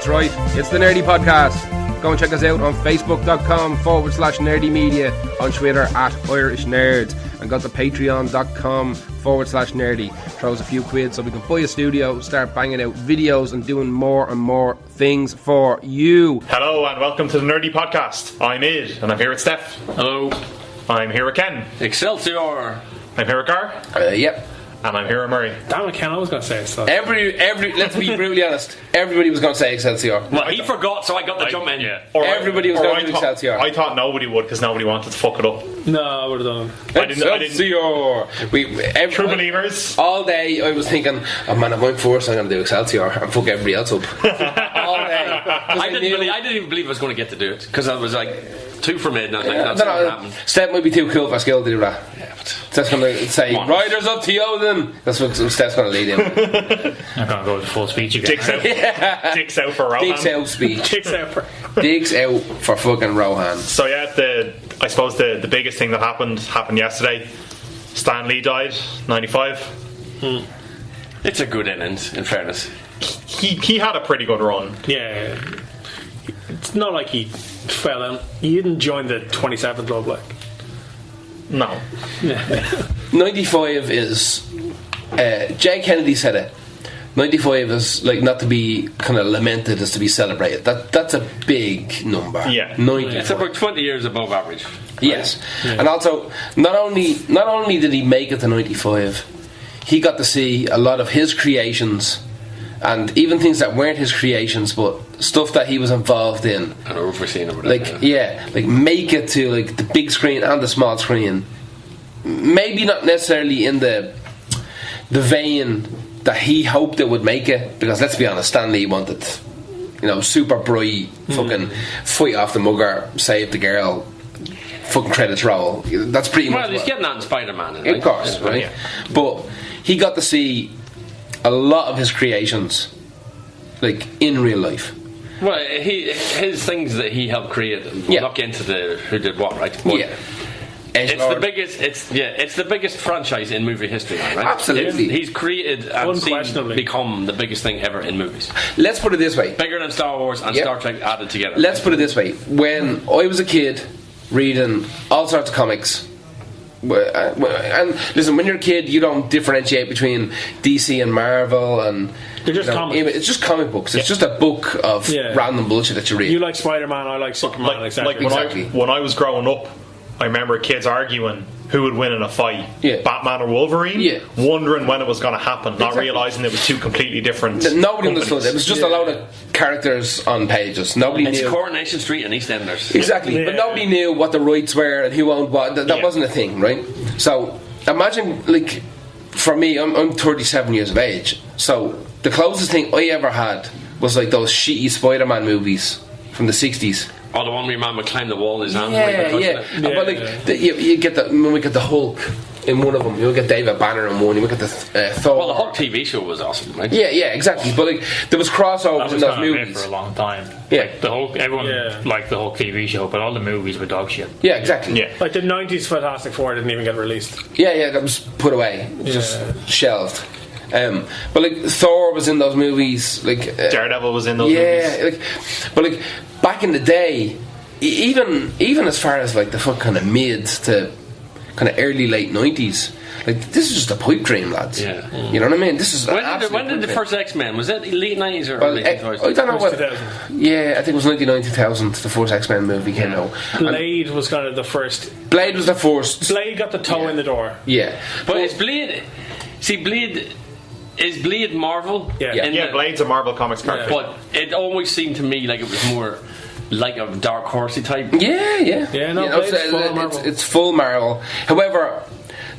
That's right, it's the Nerdy Podcast. Go and check us out on facebook.com/nerdymedia, on Twitter @IrishNerds, and go to patreon.com/nerdy. Throw us a few quid so we can buy a studio, start banging out videos and doing more and more things for you. Hello and welcome to the Nerdy Podcast. I'm Id and I'm here with Steph. Hello. I'm here with Ken. Excelsior. I'm here with Gar. Yep. And I'm here with Murray. Damn it, Ken, I was going to say it. So. Every let's be brutally honest, everybody was going to say Excelsior. Well, he forgot, so I got the jump in. Yeah. Everybody was going to do Excelsior. I thought nobody would because nobody wanted to fuck it up. No, I would have done it. Excelsior! True believers. All day I was thinking, oh man, if I'm forced, I'm going to do Excelsior and fuck everybody else up. All day. I didn't even believe I was going to get to do it because I was like, two for mid, and I was like, that's not going to happen. Steph might be too cool for skill to do that. Yeah, but Steph's going to say, Riders up to you then. That's what Steph's going to lead in. I'm going to go with full speech again. Dicks out for Rohan. Dicks out speech. Dicks out for Dicks out for fucking Rohan. So yeah, I suppose the biggest thing that happened yesterday. Stan Lee died, 95. it's a good innings, in fairness. He had a pretty good run. Yeah. It's not like he fell in. He didn't join the 27th club, like. No. 95 is Jay Kennedy said it. 95 is like not to be kind of lamented, is to be celebrated. That's a big number. Yeah. 95. It's about 20 years above average. Yes. Yeah. And also not only did he make it to 95, he got to see a lot of his creations, and even things that weren't his creations but stuff that he was involved in and overseen or whatever. Like make it to like the big screen and the small screen. Maybe not necessarily in the vein that he hoped it would make it, because let's be honest, Stan Lee wanted, super bright, fucking fight off the mugger, save the girl, fucking credits roll. That's pretty much. Well, he's getting that in Spider-Man, of course, right? Yeah. But he got to see a lot of his creations, like in real life. Well, his things that he helped create. We'll not get into who did what, right? But yeah. It's the biggest. It's the biggest franchise in movie history, right? Absolutely. He's created and become the biggest thing ever in movies. Let's put it this way: bigger than Star Wars and Star Trek added together. Let's put it this way: when I was a kid, reading all sorts of comics. And listen, when you're a kid, you don't differentiate between DC and Marvel, and they're just comics. It's just comic books. It's just a book of random bullshit that you read. You like Spider-Man, I like Superman. Exactly. When I was growing up, I remember kids arguing who would win in a fight, Batman or Wolverine, wondering when it was going to happen, not realising it was two completely different. Nobody understood. It was just a load of characters on pages. Nobody knew. Coronation Street and EastEnders. Exactly, but nobody knew what the rights were and who owned what. That wasn't a thing, right? So imagine, like, for me, I'm 37 years of age, so the closest thing I ever had was like those shitty Spider-Man movies from the 60s. Oh, the one where your man would climb the wall in his hand. But like, you get when we get the Hulk in one of them, you get David Banner in one, you get the Thor. Well, the Hulk TV show was awesome, right? Yeah, exactly. But like, there was crossovers in those movies for a long time. Yeah, like the Hulk. Everyone liked the Hulk TV show, but all the movies were dog shit. Yeah, exactly. Yeah, like the 90s Fantastic Four didn't even get released. Yeah, that was put away, just shelved. But like Thor was in those movies, like Daredevil was in those movies. But like back in the day, even as far as like the fuck kind of mid to kind of early late 90s, like this is just a pipe dream, lads. Yeah, you know what I mean. This is when did the first X-Men? Was it late 90s or late 2000s? I don't know what. Yeah, I think it was 99 2000. The first X-Men movie came out. Blade was kind of the first. Blade was the first. Blade got the toe in the door. Yeah, but is Blade? See, Blade. Is Blade Marvel? Yeah, Blade's a Marvel Comics character. But it always seemed to me like it was more like a Dark Horsey type. It's full Marvel. However,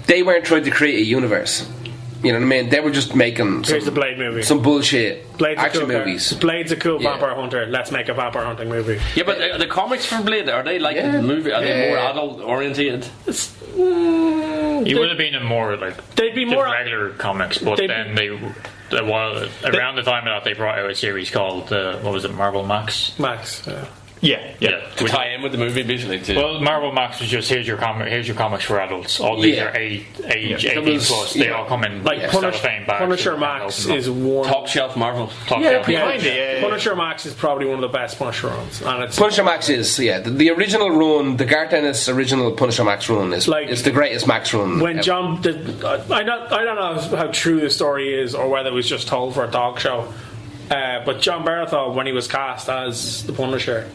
they weren't trying to create a universe. You know what I mean? They were just making the Blade movie. Some bullshit Blade's action movies. Blade's a cool vampire hunter. Let's make a vampire hunting movie. Yeah, but the comics for Blade, are they like the movie? Are they more adult oriented? You would have been in more like they'd be more regular comics, but then around the time that they brought out a series called what was it, Marvel Max? Max. To tie in with the movie, basically. Well, Marvel Max was just here's your comics for adults. All these are age 18 plus. They all come in like Punisher Max is one top shelf Marvel. Punisher Max is probably one of the best Punisher runs. And Punisher Max is the original run, the Garth Ennis original Punisher Max run is the greatest Max run. When John, I don't know how true the story is or whether it was just told for a talk show. But John Bernthal, when he was cast as the Punisher,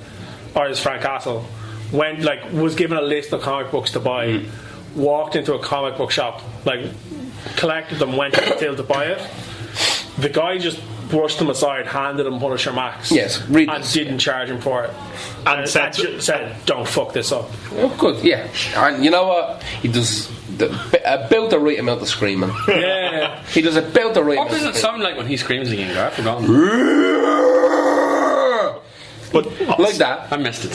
or as Frank Castle, was given a list of comic books to buy, walked into a comic book shop, collected them, went to to buy it. The guy just brushed them aside, handed him Punisher Max, and didn't charge him for it, and said, "Don't fuck this up." Oh, good, yeah. And you know what? He does about the right amount of screaming. Yeah, he does about the right. What does it sound like when he screams again? I've forgotten. But like that, I missed it.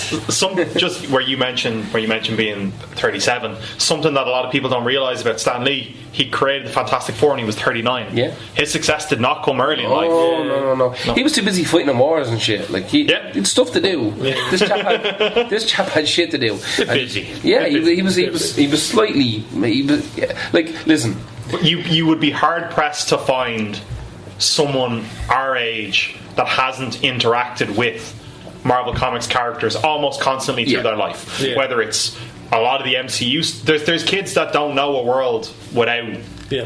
Just where you mentioned being 37, something that a lot of people don't realise about Stan Lee. He created the Fantastic Four when he was 39. Yeah, his success did not come early in life. No. He was too busy fighting in wars and shit. He had stuff to do. Yeah. This chap had shit to do. Busy. Yeah, he was slightly. Listen. You would be hard pressed to find someone our age that hasn't interacted with Marvel Comics characters almost constantly through their life. Yeah. Whether it's a lot of the MCU, there's kids that don't know a world without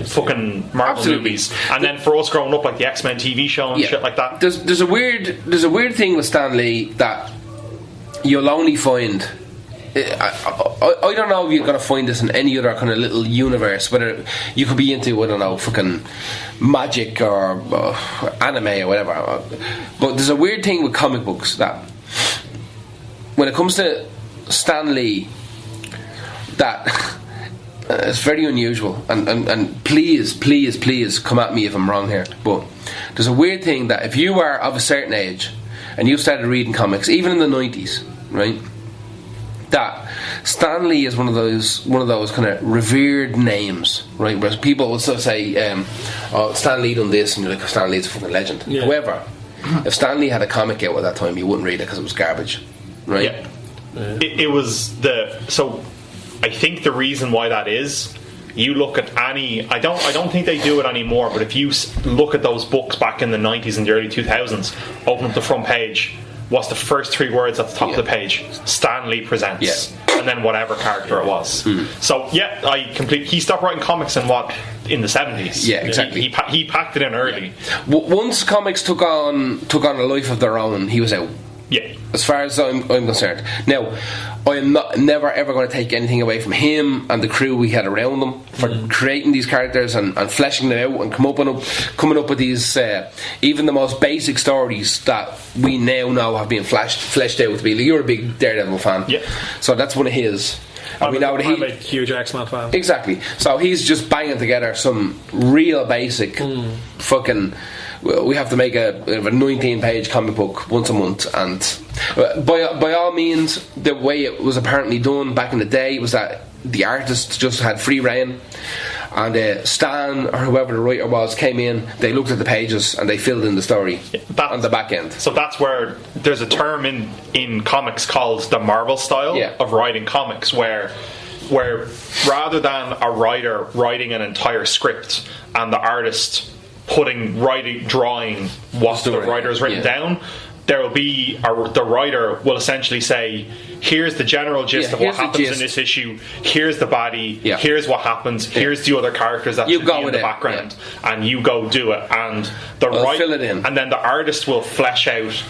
fucking Marvel movies, and then for us growing up, like the X-Men TV show and shit like that. There's a weird thing with Stan Lee that you'll only find. I don't know if you're going to find this in any other kind of little universe, whether you could be into, I don't know, fucking magic or anime or whatever. But there's a weird thing with comic books that when it comes to Stan Lee, that it's very unusual. And please come at me if I'm wrong here. But there's a weird thing that if you are of a certain age and you started reading comics, even in the 90s, right? That Stan Lee is one of those kind of revered names, right? Where people will sort of say, Stan Lee done this, and you're like, Stan Lee's a fucking legend. Yeah. However, if Stan Lee had a comic out at that time, you wouldn't read it because it was garbage, right? Yeah. It was so. I think the reason why that is, you look at any. I don't think they do it anymore. But if you look at those books back in the 90s and the early 2000s, open up the front page. What's the first three words at the top of the page? Stan Lee presents, and then whatever character it was. So he stopped writing comics in the 70s. Yeah, exactly. He packed it in early. Once comics took on a life of their own, he was out. Yeah, as far as I'm concerned. Now, I am never ever going to take anything away from him and the crew we had around them for creating these characters and fleshing them out and coming up with these even the most basic stories that we now know have been fleshed out to be. You're a big Daredevil fan, so that's one of his. I'm a huge X-Men fan. Exactly. So he's just banging together some real basic fucking. We have to make a 19-page comic book once a month, and by all means, the way it was apparently done back in the day was that the artist just had free reign, and Stan or whoever the writer was came in, they looked at the pages and they filled in the story on the back end. So that's where there's a term in comics called the Marvel style of writing comics, where rather than a writer writing an entire script and the artist drawing what the writer has written down, there will be the writer will essentially say, here's the general gist of what happens in this issue, here's the body, here's what happens, here's the other characters that should be in the background, and you go do it, and fill it in, and then the artist will flesh out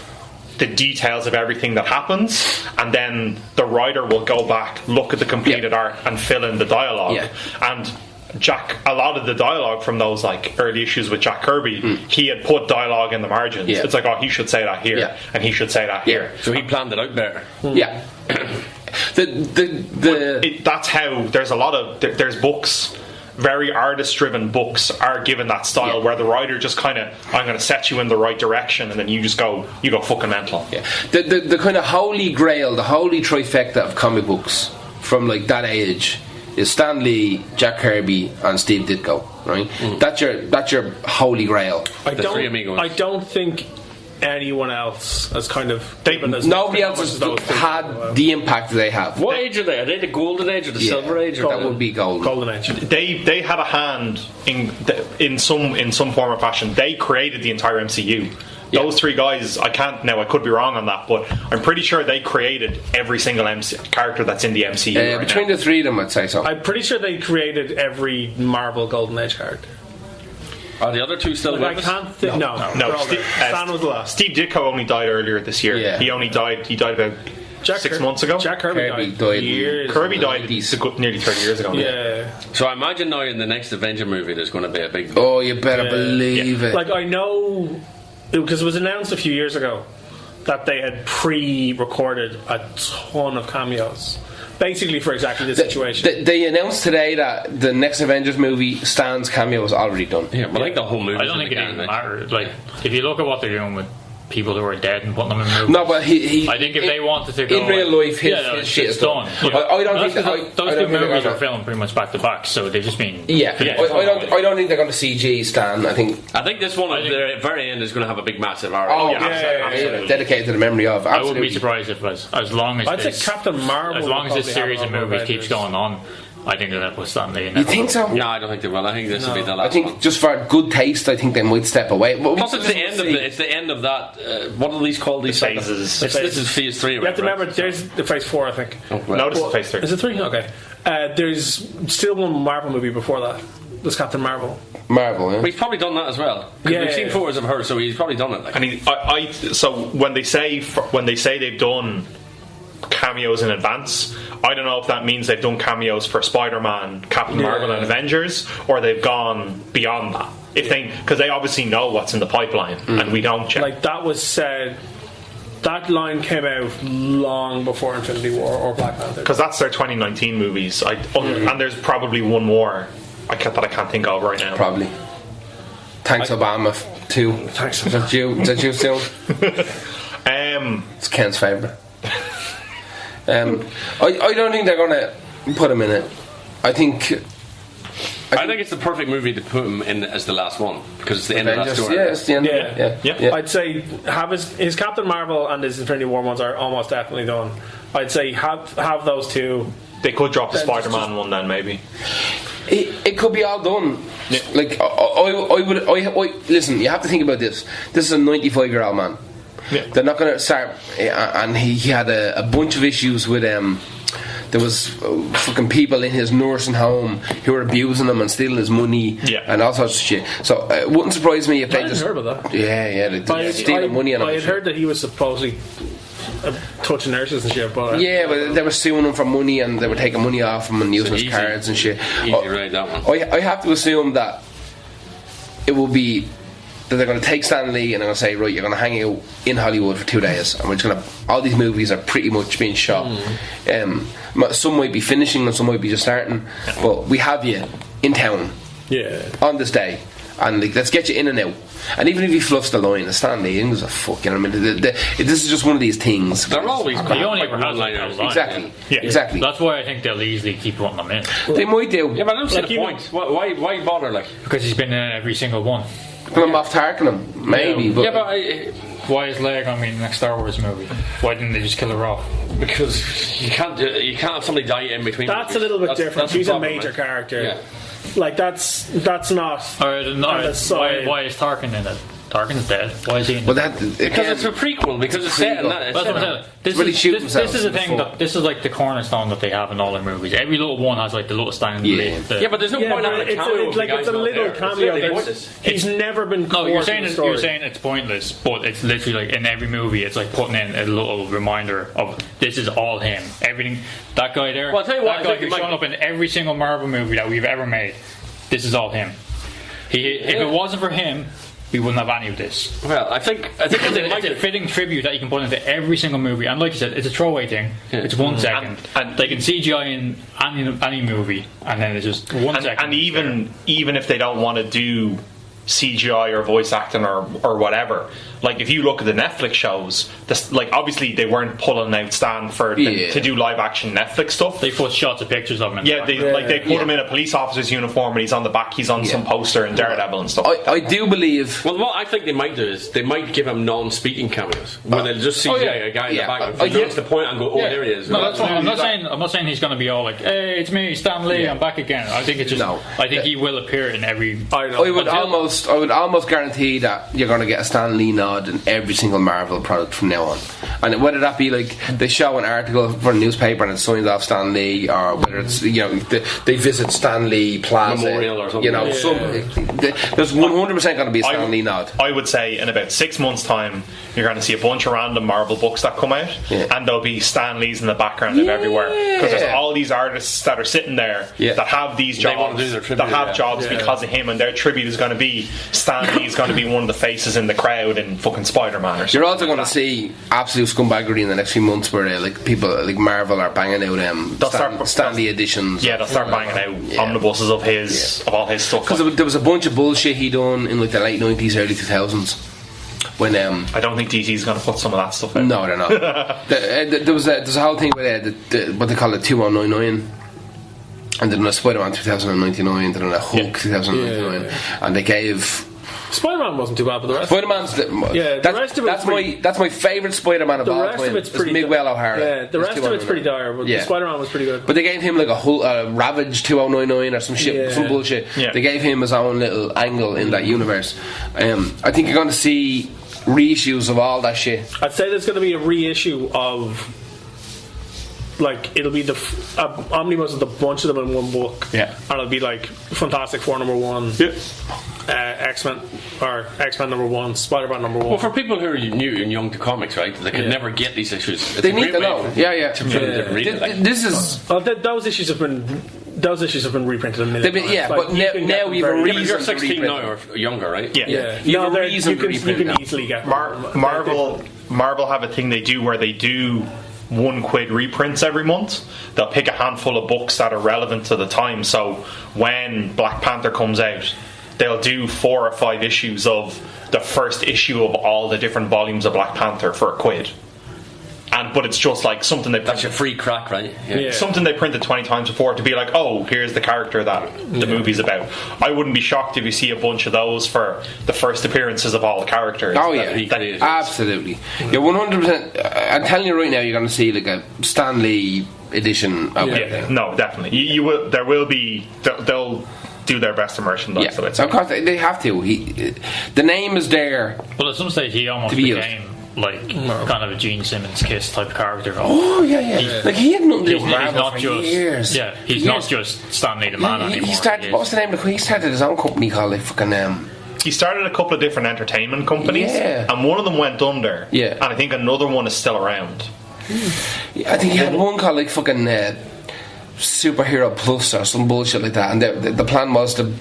the details of everything that happens, and then the writer will go back, look at the completed art, and fill in the dialogue. And a lot of the dialogue from those early issues with Jack Kirby, he had put dialogue in the margins. It's like, he should say that here, and he should say that here. So he planned it out better. Yeah. That's how there's a lot of there's books. Very artist-driven books are given that style where the writer just kind of, I'm going to set you in the right direction, and then you go fucking mental. Yeah. The kind of holy grail, the holy trifecta of comic books from that age is Stan Lee, Jack Kirby, and Steve Ditko, right? That's your holy grail. I don't think anyone else has kind of nobody else has had the impact that they have. What age are they? Are they the golden age or the silver age? Or that would be golden age. They had a hand in some form or fashion. They created the entire MCU. Those three guys, I could be wrong on that, but I'm pretty sure they created every single character that's in the MCU. Between the three of them, I'd say so. I'm pretty sure they created every Marvel Golden Age character. Are the other two still with us? No. Stan was the last. Steve Ditko only died earlier this year. Yeah. He died about 6 months ago. Jack Kirby died. Kirby died nearly 30 years ago. Yeah. So I imagine now in the next Avenger movie there's going to be a big... Oh, you better believe it. Like, I know... Because it was announced a few years ago that they had pre-recorded a ton of cameos, basically for exactly this situation. They announced today that the next Avengers movie, Stan's cameo was already done. Yeah, but I think the whole movie. I don't think it even matters. Like, if you look at what they're doing with people who are dead and putting them in movies. No, but I think if they wanted to go in real life, his shit is done. I don't think those two movies are filmed pretty much back to back, so they've just been. I don't think they're going to CG Stan. I think this one at the very end is going to have a big massive arc. Absolutely. Dedicated to the memory of. Absolutely. I wouldn't be surprised if as long as I'd say Captain Marvel. As long as this series of movies keeps going on, I think they'll put Stan Lee in. You think so? No, I don't think they will. I think this will be the last. I think one. just for good taste, I think they might step away. Plus, it's the end of that. What are these called? These phases. This is phase 3. You have to remember, there's the phase 4, I think. No, this is phase 3. Is it 3? Okay. There's still one Marvel movie before that. There's Captain Marvel. Marvel, yeah. But he's probably done that as well. We've seen photos of her, so he's probably done it. And so when they say they've done cameos in advance, I don't know if that means they've done cameos for Spider-Man, Captain Marvel and Avengers, or they've gone beyond that. Because they obviously know what's in the pipeline and we don't check. Like that was said, that line came out long before Infinity War or Black Panther, because that's their 2019 movies. And there's probably one more I can't think of right now. Probably. Thanks Obama too. Thanks. Is that you still? It's Ken's favourite. I don't think they're going to put him in it. I think it's the perfect movie to put him in as the last one, because it's the end of that story. Yeah, it's the end. Yeah. I'd say have his Captain Marvel and his Infinity War ones are almost definitely done. I'd say have those two. They could drop the Spider-Man one then, maybe. It could be all done. Yeah. Like I would listen. You have to think about this. This is a 95-year-old man. Yeah. They're not going to start, and he had a bunch of issues with there was fucking people in his nursing home who were abusing him and stealing his money and all sorts of shit. So it wouldn't surprise me if they just heard about that. They stealing money. And I had heard that he was supposedly touching nurses and shit, but but they were suing him for money and they were taking money off him and using his cards and shit. Right, that one. I have to assume that it will be that they're going to take Stan Lee and they're going to say, right, you're going to hang out in Hollywood for 2 days, and we're just going to. All these movies are pretty much being shot. Some might be finishing and some might be just starting, but we have you in town on this day, and let's get you in and out. And even if he fluffs the line, Stan Lee is a fuck. You know what I mean? This is just one of these things. They're always one-liners. Exactly. Yeah. Exactly. That's why I think they'll easily keep putting them in. They might do. Yeah, but I don't see the point. Why bother? Like, because he's been in every single one. Put him off Tarkin, maybe. But why is Leia going to be in the next Star Wars movie? Why didn't they just kill her off? Because you can't have somebody die in between. That's a little bit different. She's a major character. Yeah. Like that's not. Why is Tarkin in it? Tarkin's dead. Why is he in it? Because it's a prequel. Because it's set in that. This is the thing. This is like the cornerstone that they have in all their movies. Every little one has like the little stand. But there's no point having a cameo. It's a little cameo. He's never been. No, you're saying it's pointless, but it's literally like in every movie, it's like putting in a little reminder of this is all him. Everything. That guy there. Well, I'll tell you what. That guy who's shown up in every single Marvel movie that we've ever made. This is all him. If it wasn't for him, we wouldn't have any of this. Well, I think it's a fitting tribute that you can put into every single movie. And like you said, it's a throwaway thing. Yeah. It's 1 second. And they can CGI in any movie, and then it's just 1 second. And even if they don't want to do CGI or voice acting or whatever. Like if you look at the Netflix shows, like obviously they weren't pulling out Stan to do live action Netflix stuff. They put shots of pictures of him. They put him in a police officer's uniform and he's on the back. He's on some poster in Daredevil and stuff. I do believe. Well, what I think they might do is they might give him non-speaking cameos where they'll just CGI a guy in the back and get to the point and go, there he is. No, that's fine. I'm not saying he's going to be all like, hey, it's me, Stan Lee, I'm back again. I think it's just. I think he will appear in every. I would almost guarantee that you're going to get a Stan Lee nod in every single Marvel product from now on, and whether that be like they show an article for a newspaper and it signs off Stan Lee, or whether it's they visit Stan Lee Plaza Memorial or something. There's 100% going to be a Stan Lee nod. I would say in about 6 months' time you're going to see a bunch of random Marvel books that come out, and there'll be Stan Lee's in the background of everywhere, because there's all these artists that are sitting there that have these jobs, jobs because of him, and their tribute is going to be Stan Lee's going to be one of the faces in the crowd in fucking Spider-Man or something. You're also going to see absolute scumbaggery in the next few months where like people like Marvel are banging out Stan Lee editions. Yeah, they'll start banging out omnibuses of his of all his stuff. Because there was a bunch of bullshit he done in like the late 90s, early 2000s. When I don't think DC's going to put some of that stuff out. No, they're not. There's a whole thing with what they call it 2199. And then a Spider-Man 2099, then a Hulk 2099, and they gave. Spider-Man wasn't too bad, but the rest. Spider-Man's the rest of it's that's my favourite Spider-Man of all time. The rest of it's pretty Miguel O'Hara. Yeah, the rest of it's pretty dire, but Spider-Man was pretty good. But they gave him like a Ravage 2099 or some shit, some bullshit. Yeah. They gave him his own little angle in that universe. I think you're going to see reissues of all that shit. I'd say there's going to be a reissue of. Like it'll be the omnibus of the bunch of them in one book, and it'll be like Fantastic Four #1, X-Men or X-Men #1, Spider-Man #1. Well, for people who are new and young to comics, right, they could never get these issues. They need to know. This is those issues have been reprinted a million times. But now we have a reason. You're 16 now or younger, right? Yeah. You have a reason you can easily get Marvel have a thing they do where they do £1 reprints every month. They'll pick a handful of books that are relevant to the time. So when Black Panther comes out, they'll do 4 or 5 issues of the first issue of all the different volumes of Black Panther for £1. But it's just like something they that's your free crack, right? Something they printed 20 times before to be like, oh, here's the character that the movie's about. I wouldn't be shocked if you see a bunch of those for the first appearances of all the characters. Oh yeah, absolutely. You're 100%. I'm telling you right now, you're going to see like a Stan Lee edition. No, definitely. You will. There will be. They'll do their best to merchandise of it. Of course, they have to. The name is there. Well, at some stage, he almost became like kind of a Gene Simmons Kiss type character. Oh yeah. Like he had nothing to do with Marvel for years. Yeah, he's not just Stan Lee the Man anymore. He started. What was the name of it? He started his own company called like fucking. He started a couple of different entertainment companies, and one of them went under. Yeah, and I think another one is still around. I think he had one called like fucking Superhero Plus or some bullshit like that, and the plan was to.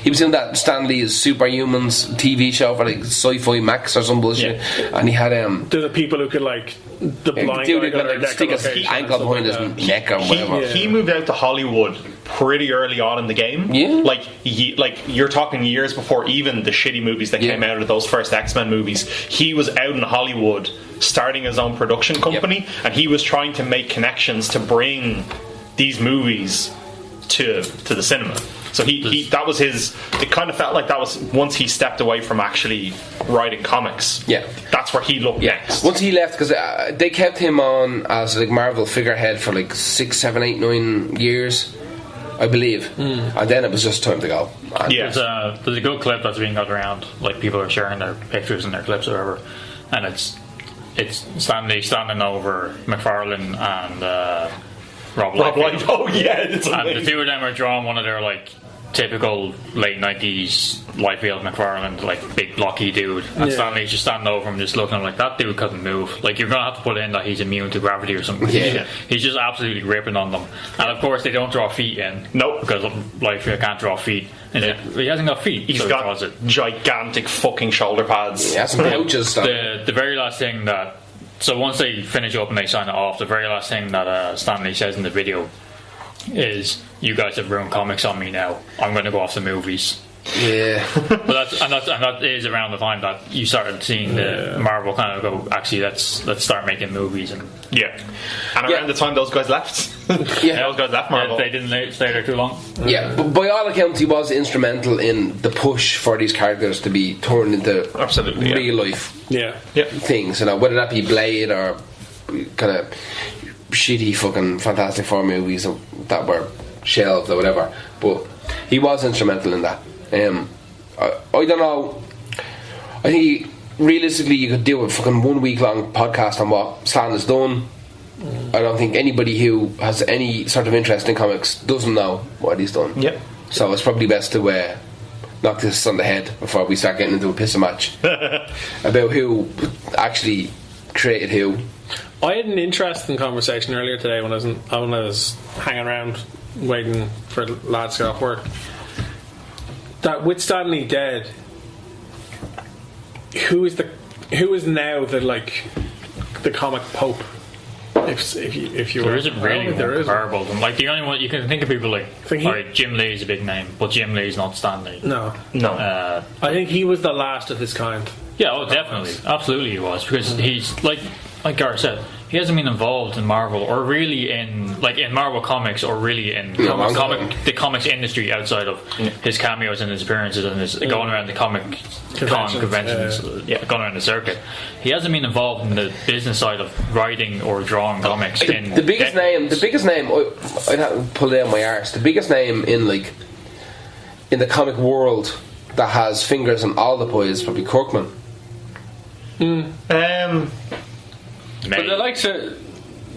He was in that Stan Lee's Superhumans TV show for like Sci-Fi Max or some bullshit, and he had the people who could like the blind dude guy could like stick his ankle behind his neck or whatever. He moved out to Hollywood pretty early on in the game. Yeah, like you're talking years before even the shitty movies that came out of those first X-Men movies. He was out in Hollywood starting his own production company, and he was trying to make connections to bring these movies to the cinema. So he that was his. It kind of felt like that was once he stepped away from actually writing comics. Yeah, that's where he looked next. Once he left, because they kept him on as like Marvel figurehead for like 6, 7, 8, 9 years, I believe, and then it was just time to go. There's a good clip that's being got around. Like people are sharing their pictures and their clips or whatever, and it's Stan Lee standing over McFarlane and. Rob Liefeld. Oh yeah, it's and the two of them are drawing one of their like typical late 90s Liefeld McFarlane like big blocky dude, and Stanley's just standing over him just looking at him like that dude couldn't move. Like you're gonna have to put in that he's immune to gravity or something. He's just absolutely ripping on them, and of course they don't draw feet in. Nope, because Liefeld can't draw feet. He hasn't got feet. He's got gigantic fucking shoulder pads. Yeah, some pouches. The very last thing that. So once they finish up and they sign it off, the very last thing that Stan Lee says in the video is, "You guys have ruined comics on me now. I'm going to go off the movies." Yeah, but that is around the time that you started seeing the Marvel kind of go. Actually, let's start making movies and around the time those guys left. Those guys left Marvel. They didn't stay there too long. Yeah, but by all accounts, he was instrumental in the push for these characters to be turned into real life things. You know, whether that be Blade or kind of shitty fucking Fantastic Four movies that were shelved or whatever. But he was instrumental in that. I don't know. I think realistically you could do a fucking 1 week long podcast on what Stan has done. I don't think anybody who has any sort of interest in comics doesn't know what he's done. Yep. So it's probably best to knock this on the head before we start getting into a piss match about who actually created who. I had an interesting conversation earlier today when I was hanging around waiting for lads to get off work. That with Stan Lee dead, who is now the comic pope? If you there isn't really comparable. Like the only one you can think of people like Jim Lee is a big name, but Jim Lee is not Stan Lee. No. I think he was the last of his kind. Yeah, definitely, absolutely, he was, because he's like Gareth said, he hasn't been involved in Marvel or really in Marvel Comics or really in the comics industry outside of his cameos and his appearances and his going around the comic conventions, going around the circuit. He hasn't been involved in the business side of writing or drawing comics. The biggest name I'd have to pull it out my arse. The biggest name in the comic world that has fingers in all the pies is probably Kirkman. But the likes of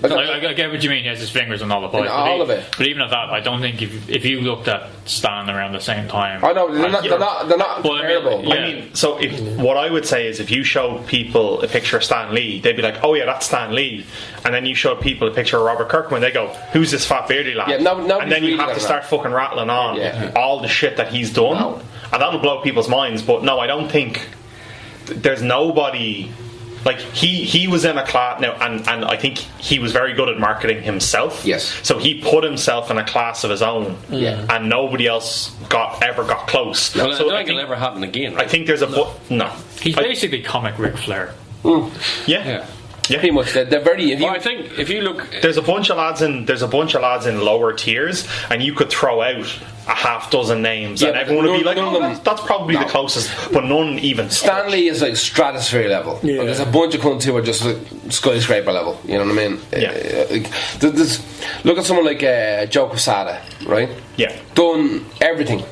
I get what you mean. He has his fingers on all the pies. All of it. But even at that, I don't think if you looked at Stan around the same time. I know they're not comparable. I mean, so what I would say is if you showed people a picture of Stan Lee, they'd be like, "Oh yeah, that's Stan Lee," and then you showed people a picture of Robert Kirkman, they go, "Who's this fat beardy lad?" Yeah, and then you have to start fucking rattling on all the shit that he's done, and that'll blow people's minds. But no, I don't think there's nobody. Like he was in a class now, and I think he was very good at marketing himself. Yes. So he put himself in a class of his own, and nobody else ever got close. Well, so I don't think it'll ever happen again. Right? I think there's no. He's basically comic Ric Flair. Yeah. Yeah, pretty much. They're very. I think if you look, there's a bunch of lads in lower tiers, and you could throw out a half dozen names, and everyone would be like, "Oh, that's probably the closest," but none even. Stan Lee is like stratosphere level. Yeah. There's a bunch of cunts who are just like skyscraper level. You know what I mean? Look at someone like Joe Quesada, right? Yeah, done everything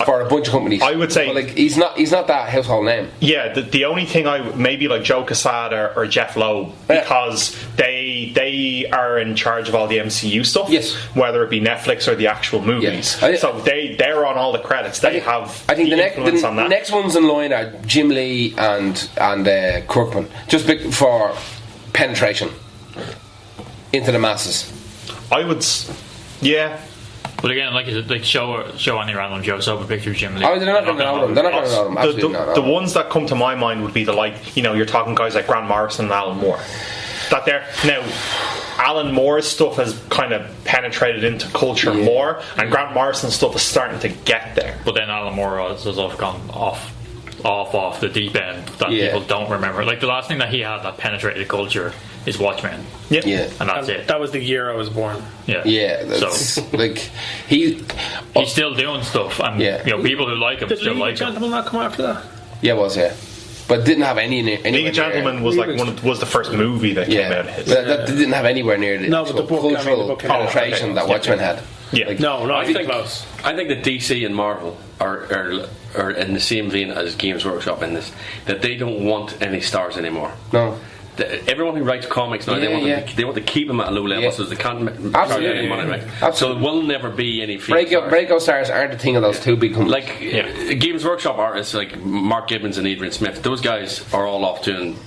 for a bunch of companies. I would say, but he's not that household name. Yeah, the only thing maybe like Joe Quesada or Jeff Loeb, because they are in charge of all the MCU stuff. Yes, whether it be Netflix or the actual movies. Yes. So they're on all the credits. I think the next ones in line are Jim Lee and Kirkman, just for penetration into the masses. I would, yeah. But again, like show any random jokes up a picture of Jim Lee. Oh, they're not going to know them. They're not going to know them. Absolutely not. The ones that come to my mind would be you're talking guys like Grant Morrison and Alan Moore. That they're now. Alan Moore's stuff has kind of penetrated into culture more, and Grant Morrison's stuff is starting to get there. But then Alan Moore has gone off the deep end that people don't remember. Like the last thing that he had that penetrated culture is Watchmen. Yeah. And that's it. That was the year I was born. Yeah. That's, so he's still doing stuff, and people who like him still like him. Did Gentleman not come after that? Yeah, it was but didn't have any. League of Gentlemen was was the first movie that came out of his. That didn't have anywhere near the cultural penetration that Watchmen had. Yeah, I think close. I think that DC and Marvel are in the same vein as Games Workshop in this, that they don't want any stars anymore. No. Everyone who writes comics now, they want to keep them at a low level so they can't charge any money, right? Absolutely. So there will never be any breakout stars aren't a thing of those two big companies. Games Workshop artists like Mark Gibbons and Adrian Smith, those guys are all off doing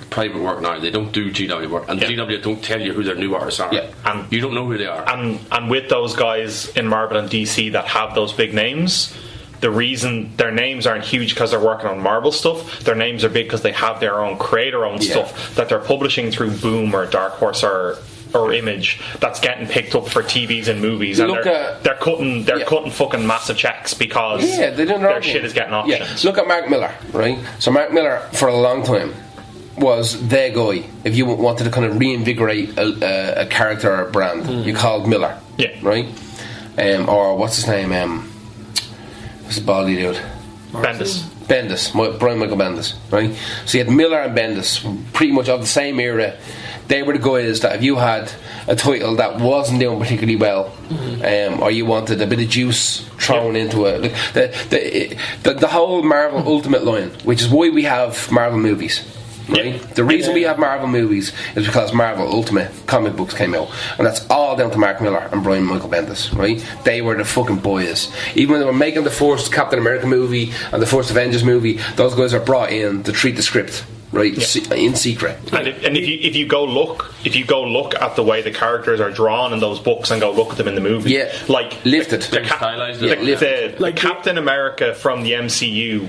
private work now. They don't do GW work, and GW don't tell you who their new artists are, and you don't know who they are. And with those guys in Marvel and DC that have those big names, the reason their names aren't huge because they're working on Marvel stuff, their names are big because they have their own, create their own stuff that they're publishing through Boom or Dark Horse or or image that's getting picked up for TVs and movies, and they're cutting fucking massive checks because their shit is getting options. Look at Mark Millar, right? So Mark Millar for a long time was the guy. If you wanted to kind of reinvigorate a character or a brand, you called Millar, right? Or what's his name? What's the baldy dude? Bendis, Brian Michael Bendis, right? So you had Millar and Bendis, pretty much of the same era. They were the guys that if you had a title that wasn't doing particularly well, or you wanted a bit of juice thrown into it, the whole Marvel Ultimate line, which is why we have Marvel movies. Right? The reason we have Marvel movies is because Marvel Ultimate comic books came out, and that's all down to Mark Millar and Brian Michael Bendis, right? They were the fucking boys. Even when they were making the first Captain America movie and the first Avengers movie, those guys are brought in to treat the script, right, in secret. And if you go look at the way the characters are drawn in those books and go look at them in the movie, like lifted, the Captain America from the MCU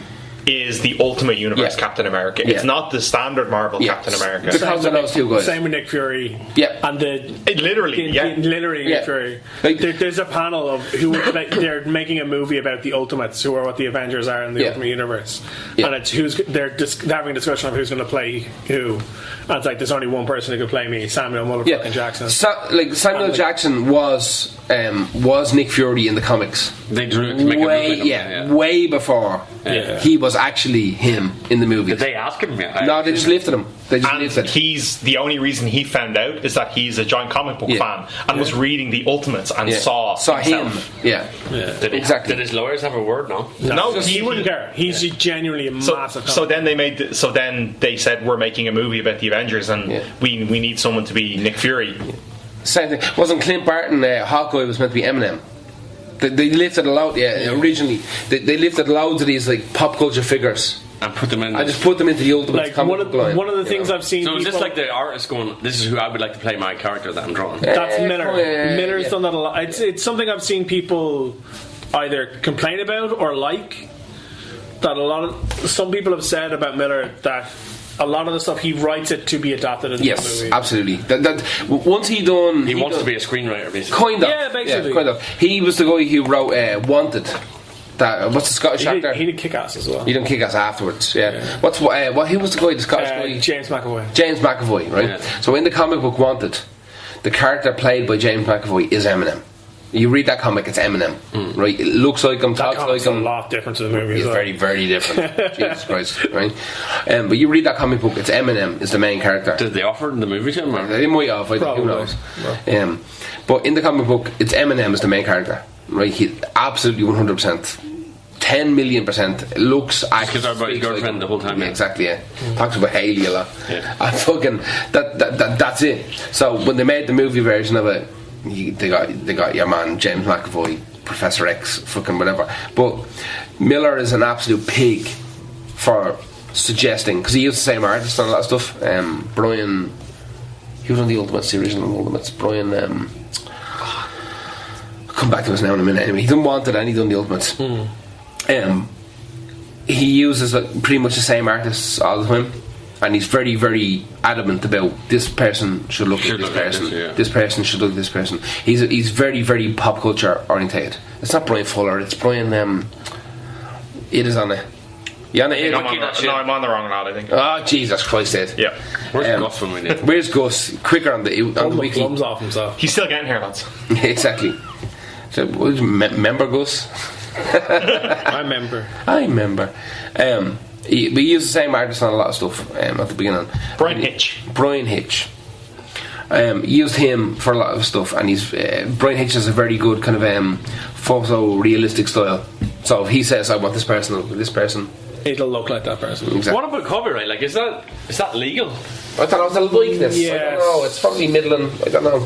is the Ultimate Universe Captain America. It's not the standard Marvel Captain America. Because of those two guys. Same with Nick Fury. And literally Nick Fury. There's a panel of who they're making a movie about the Ultimates, who are what the Avengers are in the Ultimate Universe, and it's they're having a discussion of who's going to play who. And it's like there's only one person who could play me, Samuel motherfucking Jackson. Samuel Jackson was Nick Fury in the comics. They drew it to make a movie. Way before he was actually him in the movie. Did they ask him? No, they just lifted him. He's the only reason he found out is that he's a giant comic book fan and was reading the Ultimates and saw him. Exactly. Did his lawyers have a word? No, he wouldn't care. He's genuinely a massive. So then they said we're making a movie about the Avengers and we need someone to be Nick Fury. Same thing. Wasn't Clint Barton Hawkeye was meant to be Eminem? They lifted a lot. Originally they lifted loads of these like pop culture figures and put them in. I just put them into the Ultimate comic book line. One of the things I've seen. So is this like the artist going, "This is who I would like to play my character that I'm drawing"? That's Miller. Miller's done that a lot. It's something I've seen people either complain about or like. That some people have said about Miller that a lot of the stuff he writes it to be adapted into a movie. Yes, absolutely. Once he wants to be a screenwriter, basically. Kind of. Yeah, basically. Kind of. He was the guy who wrote Wanted. What's the Scottish actor? He did Kick-Ass as well. He did Kick-Ass afterwards. Yeah. Who was the guy? The Scottish guy? James McAvoy. James McAvoy, right? Yeah. So in the comic book Wanted, the character played by James McAvoy is Eminem. You read that comic, it's Eminem, right? It looks like him, talks like him. A lot different to the movie. It's very, very different. Jesus Christ, right? But you read that comic book, it's Eminem is the main character. Did they offer in the movie to him? They might have, who knows? But in the comic book, it's Eminem is the main character, right? He absolutely 100%. 10 million % looks because everybody's girlfriend the whole time. Exactly, talks about Haley a lot. And fucking that's it. So when they made the movie version of it, they got your man James McAvoy, Professor X, fucking whatever. But Miller is an absolute pig for suggesting, because he used the same artist on a lot of stuff. Brian, he was on the Ultimate series and the Ultimates. Brian, I'll come back to us now in a minute. Anyway, he didn't want it and he done the Ultimates. He uses pretty much the same artists all the time. And he's very, very adamant about this person should look like this person. This person should look like this person. He's very, very pop culture orientated. It's not Brian Fuller. It's Brian. It is on it. You on it? No, I'm on the wrong lad. I think. Oh Jesus Christ! Yeah. Where's Gus when we need? Where's Gus? Quicker on the wiki. Thumbs off himself. He's still getting here, lads. Exactly. So, remember Gus? I remember. He used the same artist on a lot of stuff at the beginning. Brian Hitch. He used him for a lot of stuff, and Brian Hitch has a very good kind of photo-realistic style. So if he says, "I want this person," it'll look like that person. Exactly. What about copyright? Like, is that legal? I thought it was a likeness. Yes. I don't know. It's probably middling. I don't know.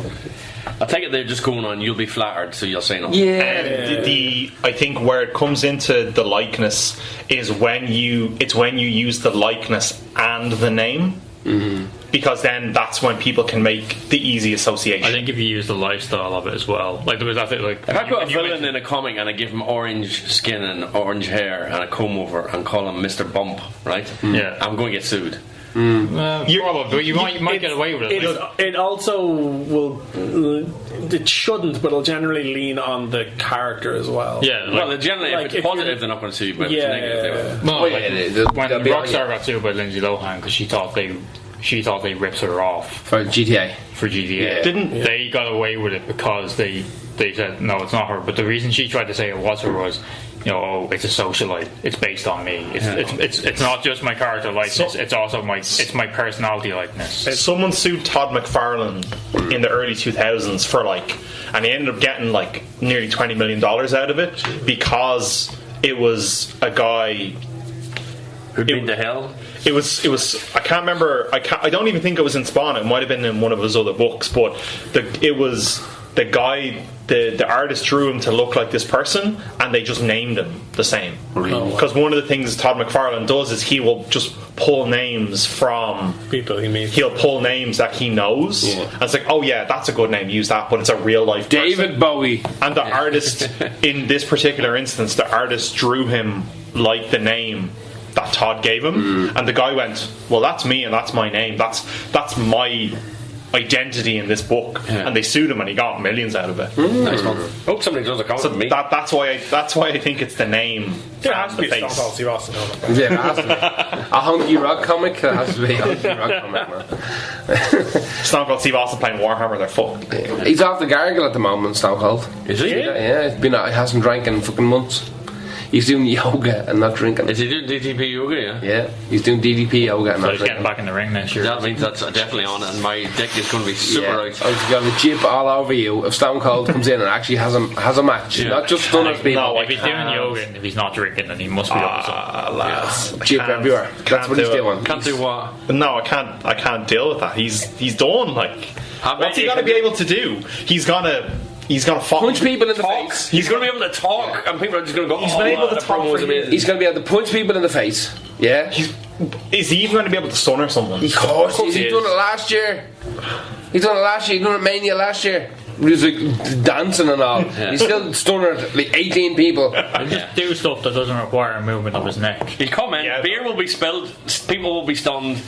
I take it they're just going on. You'll be flattered, so you'll say no. Yeah. I think where it comes into the likeness is when you use the likeness and the name, because then that's when people can make the easy association. I think if you use the lifestyle of it as well, like there was if I put a villain in a comic and I give him orange skin and orange hair and a comb over and call him Mr. Bump, right? Yeah, I'm going to get sued. Probably, you might get away with it. It also will. It shouldn't, but it'll generally lean on the character as well. Yeah. Generally, if it's positive, they're not going to see. But if it's negative, they will. When Rockstar got sued by Lindsay Lohan because she thought they ripped her off for GTA. They got away with it because they said no, it's not her. But the reason she tried to say it was her was, it's a socialite. It's based on me. It's not just my character likeness. It's also my personality likeness. Someone sued Todd McFarlane in the early 2000s for and he ended up getting nearly $20 million out of it because it was a guy who'd been to hell. It was. I can't remember. I don't even think it was in Spawn. It might have been in one of his other books. But it was the guy. The artist drew him to look like this person, and they just named him the same. Because one of the things Todd McFarlane does is he will just pull names from people he meets. He'll pull names that he knows. Yeah. And it's oh yeah, that's a good name. Use that. But it's a real life person. David Bowie. And the artist, in this particular instance, the artist drew him like the name that Todd gave him, and the guy went, well, that's me and that's my name. That's my identity in this book, and they sued him and he got millions out of it. Nice one. Hope somebody does a comment with me. That's why I think it's the name. There has to be a Stone Cold Steve Austin comic. Yeah, there has to be a Hunky Rock comic. There has to be a Hunky Rock comic, man. Stone Cold Steve Austin playing Warhammer. They're fucked. Yeah. He's off the gargle at the moment. Stone Cold. Is he? Yeah, he hasn't drank in fucking months. He's doing yoga and not drinking. Is he doing DDP yoga? Yeah, he's doing DDP yoga and so not he's drinking. getting back in the ring next year. That means that's definitely on, and my dick is going to be super right. I was going to jip all over you if Stone Cold comes in and actually has a match, not just stunners people. No, if he's doing yoga and if he's not drinking, then he must be up to something. Lads, jip everywhere. That's what he's doing. Can't do what? No, I can't deal with that. He's done. What's he going to be able to do? He's gonna punch people in the face. He's going to be able to talk, and people are just going to go. He's been able to talk. He's going to be able to punch people in the face. Yeah. Is he even going to be able to stun or someone? Of course, he's done it last year. He's done it at Mania last year. He was dancing and all. He's still stunning 18 people. He'll just do stuff that doesn't require a movement of his neck. He'll come in, beer will be spilled, people will be stunned,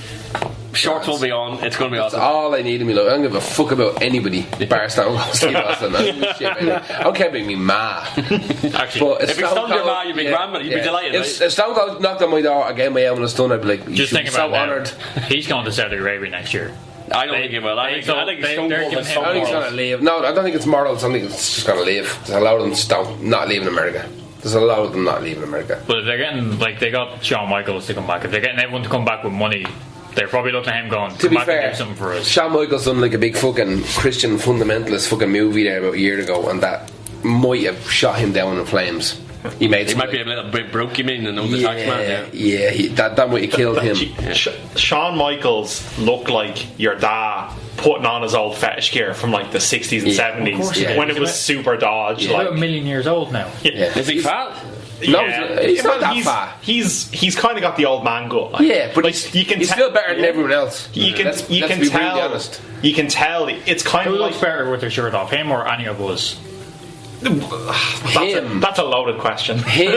shorts will be on. It's going to be awesome. That's all I need in me. I don't give a fuck about anybody. Bar Stone Cold Steve Austin. I don't care about me ma. Actually, if he stunned your ma, you'd be grandma. You'd be delighted. If Stone Cold knocked on my door again, my own stun, I'd be like, just think about so honoured. He's going to Saudi Arabia next year. I don't think he will. I think Stone Cold is going to leave. No, I don't think it's morals. I think it's just going to leave. There's a lot of them not leaving America. There's a lot of them not leaving America. But if they're getting, they got Shawn Michaels to come back. If they're getting everyone to come back with money, they're probably looking at him going, to be back fair, and do something for us. Shawn Michaels done a big fucking Christian fundamentalist fucking movie there about a year ago, and that might have shot him down in flames. He might be a little bit broke, you mean, and know the tax man. That might have killed him. Shawn Michaels looked like your dad putting on his old fetish gear from the 60s and 70s when it was super Dodge. He's about a million years old now. Is he fat? No, he's not that fat. He's kind of got the old man gut. But he's still better than everyone else. You can tell. Really honest. You can tell it's kind of. Who looks better with their shirt off, him or any of us? That's a loaded question. Him.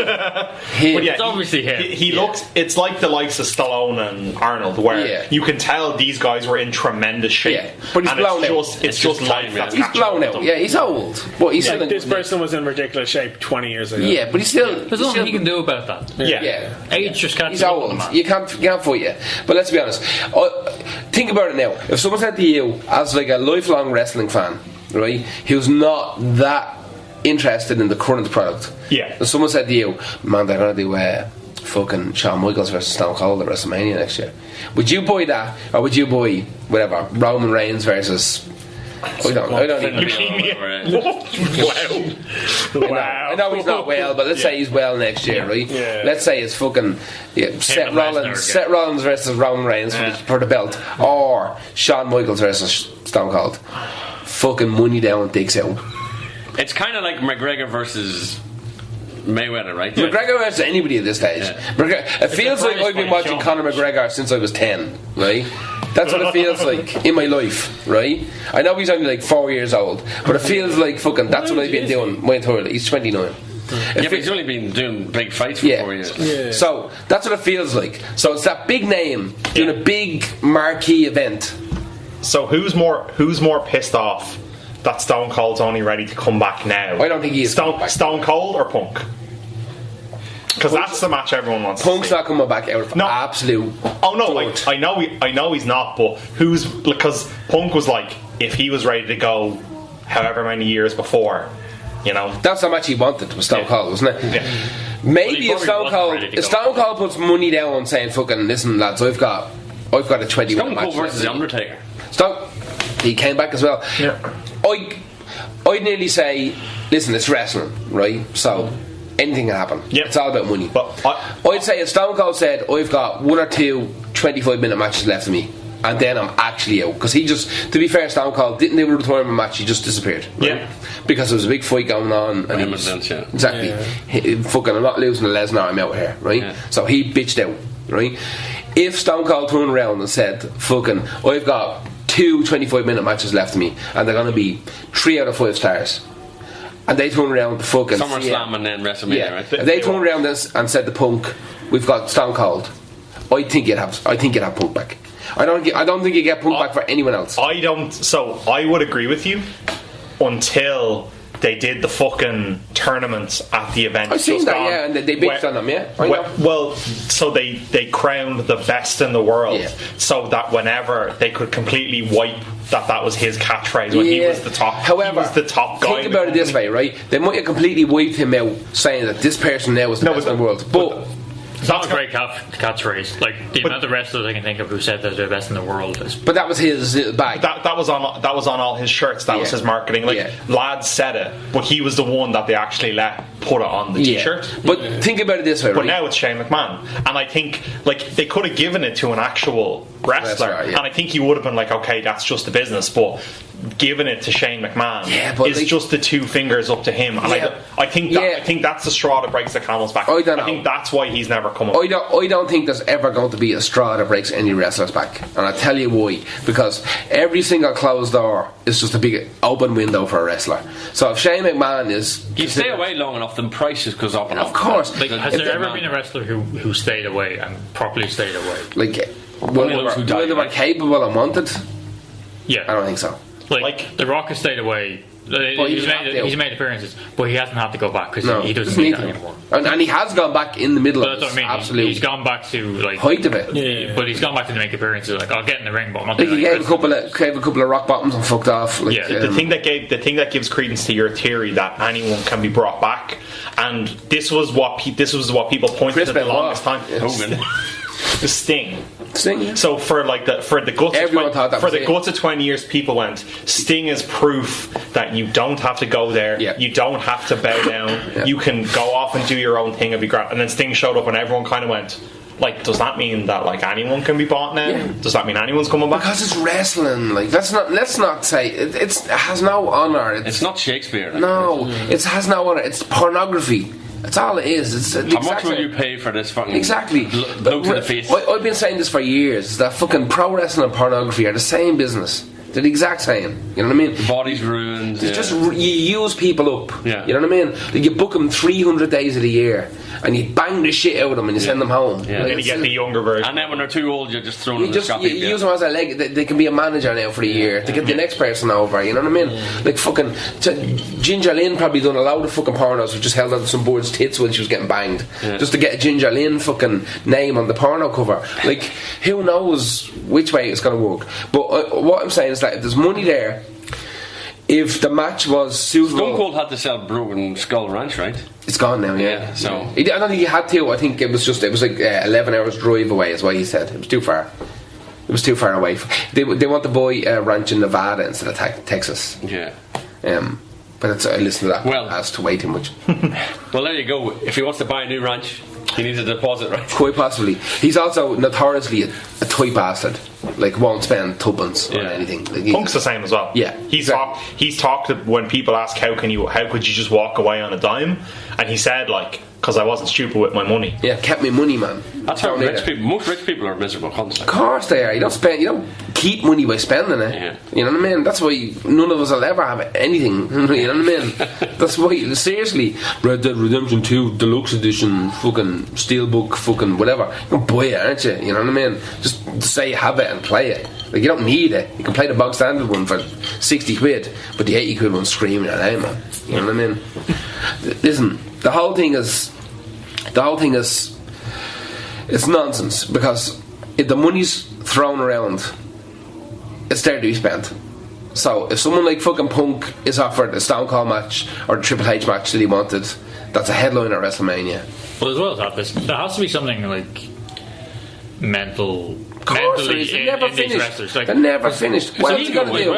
It's obviously him. He looks. It's like the likes of Stallone and Arnold, where you can tell these guys were in tremendous shape. Yeah, but he's blown out. It's just life. He's blown out. Yeah, he's old. But he's still this person was in ridiculous shape 20 years ago. Yeah, but he's still. There's nothing he can do about that. Yeah. Age just can't. He's old. You can't fight you. But let's be honest. Think about it now. If someone said to you, as a lifelong wrestling fan, right, who's not that interested in the current product. Yeah. If someone said to you, man, they're going to do fucking Shawn Michaels versus Stone Cold at WrestleMania next year, would you buy that, or would you buy whatever Roman Reigns versus? I don't even know. Wow. I know he's not well, but let's say he's well next year, right? Yeah. Let's say it's fucking Seth Rollins versus Roman Reigns for the belt, or Shawn Michaels versus Stone Cold. Fucking money down, dicks out. It's kind of like McGregor versus Mayweather, right? McGregor versus anybody at this stage. It feels like I've been watching Conor McGregor since I was 10, right? That's what it feels like in my life, right? I know he's only 4 years old, but it feels like fucking that's what I've been doing my entire life. He's 29. But he's only been doing big fights for 4 years. Yeah. So that's what it feels like. So it's that big name doing a big marquee event. So who's more pissed off that Stone Cold's only ready to come back now? I don't think he is. Stone Cold or Punk? Because that's the match everyone wants. Punk's not coming back out of absolute. Oh no! Like, I know he's not. But because Punk was like, if he was ready to go, however many years before, that's how much he wanted with Stone Cold, wasn't it? Yeah. Maybe if Stone Cold puts money down saying, "Fucking listen, lads, I've got a 20-minute match." Stone Cold versus The Undertaker. He came back as well. Yeah. I'd nearly say, listen, it's wrestling, right? So anything can happen. Yep. It's all about money. But I'd say if Stone Cold said, I've got 1 or 2 25-minute matches left of me, and then I'm actually out. Because he just, to be fair, Stone Cold didn't do a retirement match, he just disappeared. Right? Yeah. Because there was a big fight going on. And exactly. Yeah. Fucking, I'm not losing to Lesnar, I'm out here, right? Yeah. So he bitched out, right? If Stone Cold turned around and said, fucking, I've got 2 25-minute matches left of me, and they're going to be 3 out of 5 stars. And they turn around to fucking SummerSlam and then WrestleMania, right? And they turn around and said to Punk, "We've got Stone Cold." I think you'd have Punk back. I don't think you get Punk back for anyone else. I don't. So I would agree with you until they did the fucking tournaments at the event. I've seen that, and they bitched on them, Well, so they crowned the best in the world, so that whenever they could completely wipe that was his catchphrase when he was the top. However, he was the top guy. Think about it this way, right? They might have completely wiped him out, saying that this person now was the best in the world, but. That's a great catchphrase. Like the amount of wrestlers I can think of who said that they're the best in the world. But that was his bag. That was on all his shirts. That was his marketing. Like lads said it, but he was the one that they actually let put it on the t-shirt. But think about it this way. But now it's Shane McMahon, and I think like they could have given it to an actual wrestler, and I think he would have been like, okay, that's just a business, but. Giving it to Shane McMahon is just the 2 fingers up to him, and I think that's the straw that breaks the camel's back. I think that's why he's never come up. I don't think there's ever going to be a straw that breaks any wrestler's back, and I'll tell you why. Because every single closed door is just a big open window for a wrestler. So if Shane McMahon is, you stay away long enough, then prices goes up and up. Of course. Has there ever been a wrestler who stayed away and properly stayed away? Like when they were capable and wanted? Yeah, I don't think so. Like The Rock has stayed away. He's made appearances, but he hasn't had to go back because he doesn't need that anymore. And he has gone back in the middle of it. That's what I mean. Absolutely, he's gone back to like height of it. But he's gone back to make appearances. Like I'll get in the ring, but I'm not. Like he gave a couple of rock bottoms and fucked off. Like, the thing that gives credence to your theory that anyone can be brought back, and this was what people pointed to the longest time. Hogan. The Sting. Yeah. So for the guts of 20 years, people went, Sting is proof that you don't have to go there, you don't have to bow down, you can go off and do your own thing and be great. And then Sting showed up and everyone kind of went, like, does that mean that like anyone can be bought now? Yeah. Does that mean anyone's coming back? Because it's wrestling. Like let's not say it has no honor. It's not Shakespeare. Like, no, it has no honor. It's pornography. That's all it is. How much will you pay for this fucking look to the face? I've been saying this for years. That fucking pro wrestling and pornography are the same business. They're the exact same. You know what I mean? The body's ruined. It's just you use people up. Yeah. You know what I mean? Like you book them 300 days of the year, and you bang the shit out of them, and you send them home. Yeah. And then you get the younger version. And then when they're too old, you just throw them in the scrappy bin. You use them as a leg. They can be a manager now for the year to get the next person over. You know what I mean? Like fucking Ginger Lynn probably done a lot of fucking pornos who just held onto some board's tits when she was getting banged, just to get a Ginger Lynn fucking name on the porno cover. Like who knows which way it's going to work? But what I'm saying is that if there's money there. If the match was suitable, Stone Cold had to sell Broken Skull Ranch, right? It's gone now, So I don't think he had to. I think it was like 11 hours drive away, is what he said. It was too far. It was too far away. They want to buy a ranch in Nevada instead of Texas. Yeah. But I listened to that. Well, as to way too much. Well, there you go. If he wants to buy a new ranch, he needs a deposit, right? Quite possibly. He's also notoriously a toy bastard. Like won't spend tuppence on anything. Like, Punk's the same as well. Yeah, he's talked when people ask how could you just walk away on a dime, and he said like because I wasn't stupid with my money. Yeah, kept me money, man. That's how most rich people are miserable constantly. Of course they are. You don't keep money by spending it. Yeah. You know what I mean? That's why none of us will ever have anything. You know what I mean? That's why, seriously, Red Dead Redemption 2 Deluxe Edition, fucking Steelbook, fucking whatever. You're gonna buy it, aren't you? You know what I mean? Just say you have it and play it. Like, you don't need it. You can play the bog standard one for 60 quid, but the 80 quid one's screaming at out, man. You know what I mean? Listen, the whole thing is it's nonsense, because if the money's thrown around, it's there to be spent. So if someone like fucking Punk is offered a Stone Cold match or the Triple H match that he wanted, that's a headline at WrestleMania. Well, as well as that, there has to be something like mentally never in finished. these wrestlers. Like, they're never finished. What else he got to do?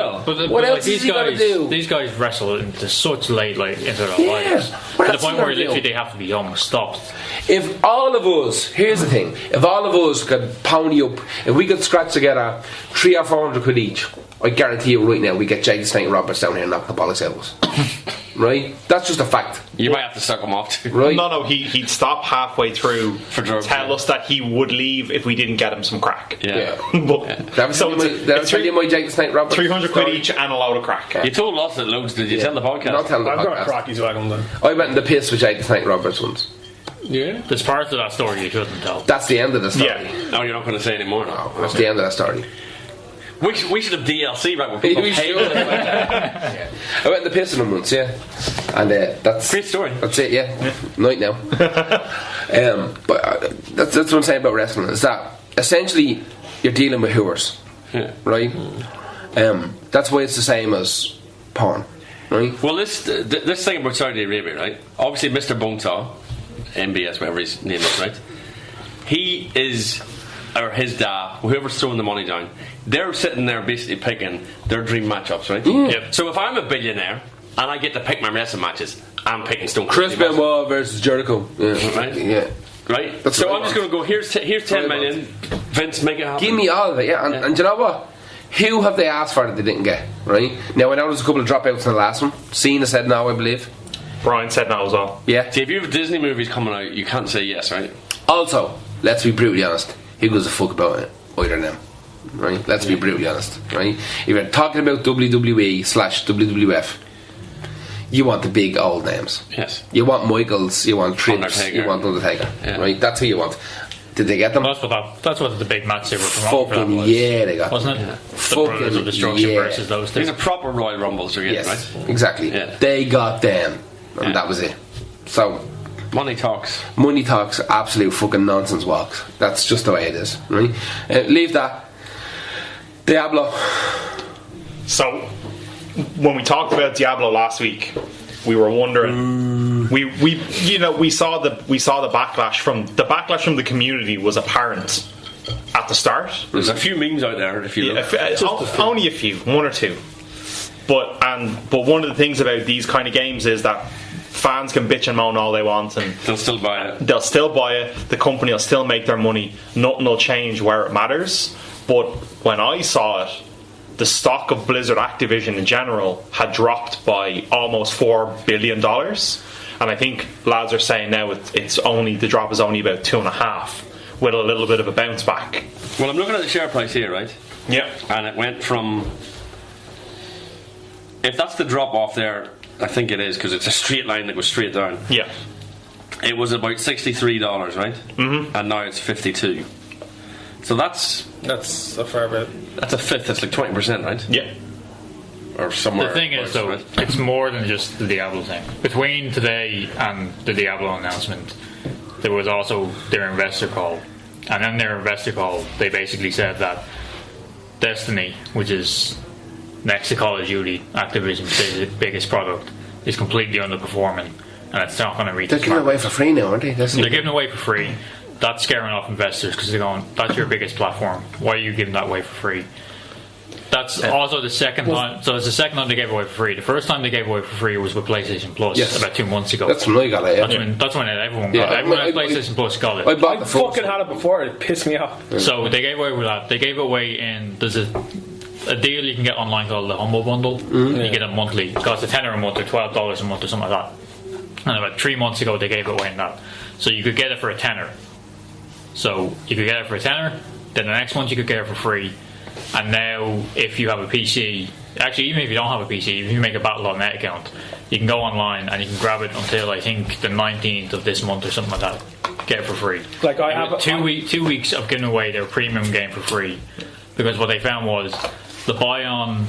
What else is he got to do? These guys wrestle into such late into their lives, to the point where literally they have to be almost stopped. If all of us, here's the thing, if all of us could pony up, if we could scratch together 300 or 400 quid each, I guarantee you right now we get Jake the Snake Roberts down here and knock the bollocks out of us. Right? That's just a fact. You might have to suck him off too. Right? No, he'd stop halfway through for drugs, tell us that he would leave if we didn't get him some crack. Yeah. But, so tell you my Jake the Snake Roberts 300 quid each and a load of crack. You told lots of loads. Did you tell the podcast? Not telling the I've podcast. got a cracky's wagon then. I went in the piss with Jake the Snake Roberts once. Yeah. There's parts of that story you shouldn't tell. That's the end of the story. Yeah. No, you're not going to say anymore now. That's the end of that story. We should have DLC right with people. We should. I went in the piss in them once, yeah. And that's great story. That's it, yeah. Night now. But that's what I'm saying about wrestling, is that essentially you're dealing with hooers, right? That's why it's the same as porn, right? Well, this thing about Saudi Arabia, right? Obviously, Mr. Bonesaw, MBS, whatever his name is, right? He is, or his dad, whoever's throwing the money down, they're sitting there basically picking their dream matchups, right? Yep. So if I'm a billionaire and I get to pick my wrestling matches, I'm picking Stone Cold. Chris Benoit versus Jericho, right? Yeah. Right? That's so what I'm just going to go, here's 10 million, Vince, make it happen. Give me all of it, yeah. And do you know what? Who have they asked for that they didn't get, right? Now, I know there's a couple of dropouts in the last one. Cena said no, I believe. Brian said no as well. Yeah. See, if you have Disney movies coming out, you can't say yes, right? Also, let's be brutally honest. Who gives a fuck about it? Either of them. Right? Let's be brutally honest. Right? If you're talking about WWE/WWF, you want the big old names. Yes. You want Michaels, you want Trips, Undertaker. you want Undertaker. Yeah. Right? That's who you want. Did they get them? That's what the big match they were promoting for that Fucking was. yeah, they got Wasn't it? them. The Brothers of Destruction versus those two. These are proper Royal Rumbles you're getting, Yes, right? exactly. Yeah. They got them. And that was it. So, Money talks. money talks, absolute fucking nonsense walks. That's just the way it is. Right? Leave that. Diablo. So, when we talked about Diablo last week, we were wondering. We saw the backlash from the community was apparent at the start. There's a few memes out there if you look. Only a few, one or two. But one of the things about these kind of games is that fans can bitch and moan all they want, and They'll still buy it. They'll still buy it. The company will still make their money. Nothing will change where it matters. But when I saw it, the stock of Blizzard Activision in general had dropped by almost $4 billion. And I think lads are saying now the drop is only about 2.5, with a little bit of a bounce back. Well, I'm looking at the share price here, right? Yeah. And it went from, if that's the drop off there, I think it is, because it's a straight line that goes straight down. Yeah. It was about $63, right? Mm-hmm. And now it's $52. So that's a fair bit. That's a fifth. That's like 20%, right? Yeah. Or somewhere. The thing is, though, it's more than just the Diablo thing. Between today and the Diablo announcement, there was also their investor call. And in their investor call, they basically said that Destiny, which is next to Call of Duty, Activision's biggest product, is completely underperforming, and it's not going to reach. They're giving it away for free now, aren't they? They're giving it away for free. That's scaring off investors because they're going, that's your biggest platform. Why are you giving that away for free? That's also the second time. So it's the second time they gave it away for free. The first time they gave it away for free was with PlayStation Plus about 2 months ago. That's when I got it. That's when everyone got it. Everyone at PlayStation Plus got it. I fucking had it before. It pissed me off. So they gave away with that. They gave it away in. There's a deal you can get online called the Humble Bundle. You get it monthly. It costs $10 a month or $12 a month or something like that. and about 3 months ago they gave it away in that. So you could get it for £10. So you could get it for £10. Then the next month you could get it for free. And now, if you have a PC, actually, even if you don't have a PC, if you make a Battle.net account, you can go online and you can grab it until I think the 19th of this month or something like that. Get it for free. Like I have 2 weeks of giving away their premium game for free, because what they found was the buy-on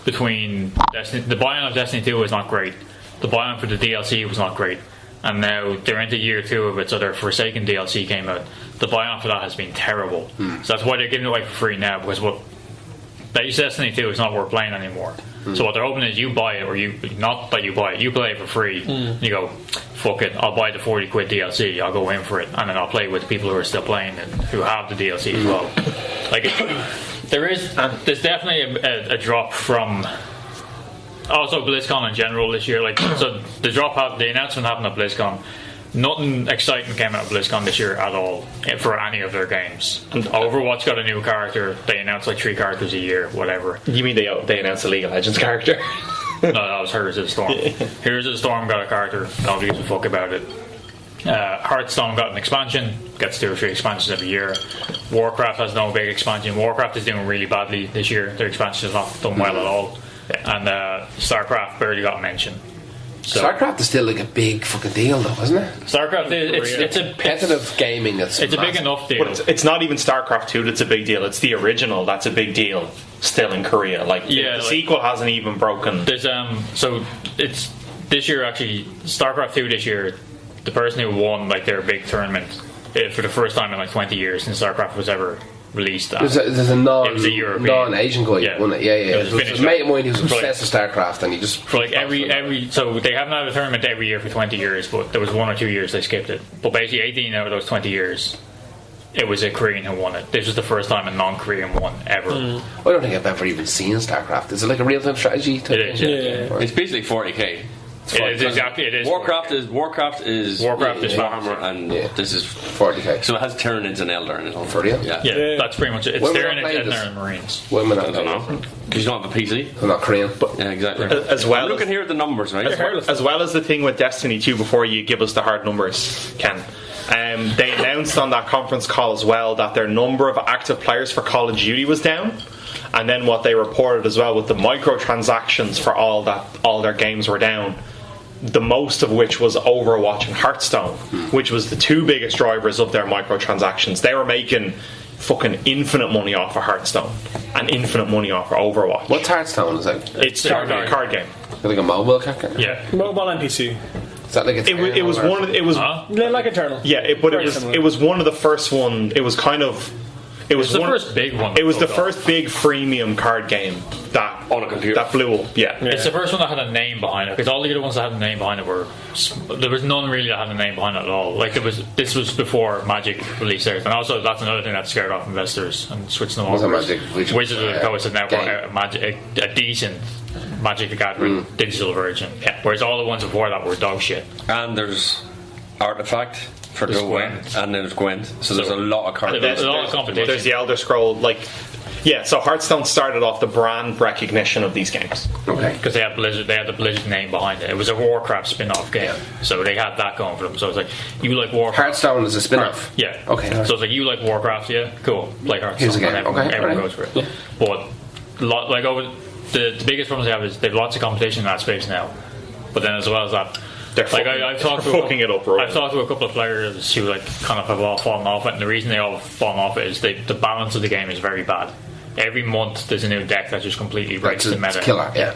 between the buy-on of Destiny 2 was not great. The buy-on for the DLC was not great. And now they're into year 2 of it, so their Forsaken DLC came out. The buy-on for that has been terrible. So that's why they're giving it away for free now, because what base Destiny 2 is not worth playing anymore. So what they're hoping is you buy it, or you not that you buy it, you play it for free. And you go, fuck it, I'll buy the 40 quid DLC, I'll go in for it, and then I'll play with people who are still playing and who have the DLC as well. Like there's definitely a drop from. Also, BlizzCon in general this year, so the announcement happened at BlizzCon. Nothing exciting came out of BlizzCon this year at all for any of their games. And Overwatch got a new character. They announced 3 characters a year, whatever. You mean they announced a League of Legends character? No, that was Heroes of the Storm. Heroes of the Storm got a character. Nobody gives a fuck about it. Hearthstone got an expansion. Gets 2 or 3 expansions every year. Warcraft has no big expansion. Warcraft is doing really badly this year. Their expansion has not done well at all. And StarCraft barely got mentioned. So StarCraft is still a big fucking deal, though, isn't it? StarCraft it's a competitive gaming. It's a big enough deal. But it's not even StarCraft 2 that's a big deal. It's the original that's a big deal still in Korea. The sequel hasn't even broken. There's so it's this year actually. StarCraft 2 this year, the person who won their big tournament for the first time in 20 years since StarCraft was ever released. There's a non-Asian guy. Yeah. Wasn't it? Yeah. It was a mate of mine who was obsessed with StarCraft, and he just for every so they haven't had a tournament every year for 20 years, but there was 1 or 2 years they skipped it. But basically 18 out of those 20 years, it was a Korean who won it. This was the first time a non-Korean won ever. I don't think I've ever even seen StarCraft. Is it like a real-time strategy type It is. thing? It's basically 40k. It is Warcraft is Warhammer, and this is 40k. So it has Tyranids and Eldar in it. For real? Yeah, that's pretty much it. It's Tyranids, Eldar, and Marines. Women, I don't know, because you don't have a PC. I'm not Korean, but yeah, exactly. As well, looking here at the numbers, right? As well as the thing with Destiny 2. Before you give us the hard numbers, Ken. They announced on that conference call as well that their number of active players for Call of Duty was down, and then what they reported as well with the microtransactions for all their games were down. The most of which was Overwatch and Hearthstone, which was the 2 biggest drivers of their microtransactions. They were making fucking infinite money off of Hearthstone and infinite money off of Overwatch. What's Hearthstone? Is that it's a card game. Like a mobile card game? Yeah, mobile and PC. Is that like it was one of like Eternal. Yeah, it was one of the first one. It was kind of. It was the first big one. It was the first big freemium card game that on a computer that blew up. Yeah. It's the first one that had a name behind it, because all the other ones that had a name behind it there was none really that had a name behind it at all. This was before Magic released theirs, and also that's another thing that scared off investors and switched them over. Wizards of the Coast have now got a decent Magic the Gathering digital version, whereas all the ones before that were dog shit. And there's Artifact for Gwent, and then there's Gwent. So there's a lot of cards. There's a lot of competition. There's the Elder Scroll, so Hearthstone started off the brand recognition of these games. Okay. Because they had Blizzard, the Blizzard name behind it. It was a Warcraft spin-off game, so they had that going for them. So it's you like Warcraft. Hearthstone is a spin-off. Yeah. Okay. So it's you like Warcraft, yeah, cool. Play Hearthstone. Here's a game. Everyone goes for it. But over the biggest problems they have is they have lots of competition in that space now. But then as well as that, I've talked to a couple of players who kind of have all fallen off it, and the reason they all fallen off it is the balance of the game is very bad. Every month there's a new deck that just completely breaks the meta. It's killer, yeah.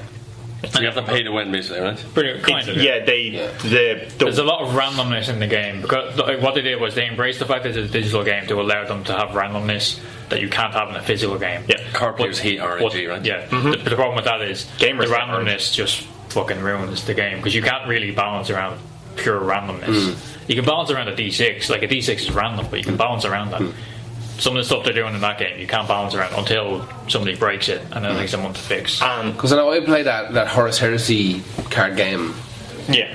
So you have to pay to win, basically, right? There's a lot of randomness in the game, because what they did was they embraced the fact that it's a digital game to allow them to have randomness that you can't have in a physical game. Yeah, card players hate RNG, right? Yeah, the problem with that is Gamers the randomness just fucking ruins the game, because you can't really balance around pure randomness. You can balance around a D6, a D6 is random, but you can balance around that. Some of the stuff they're doing in that game you can't balance around until somebody breaks it, and then it takes a month to fix. Because I know I played that Horus Heresy card game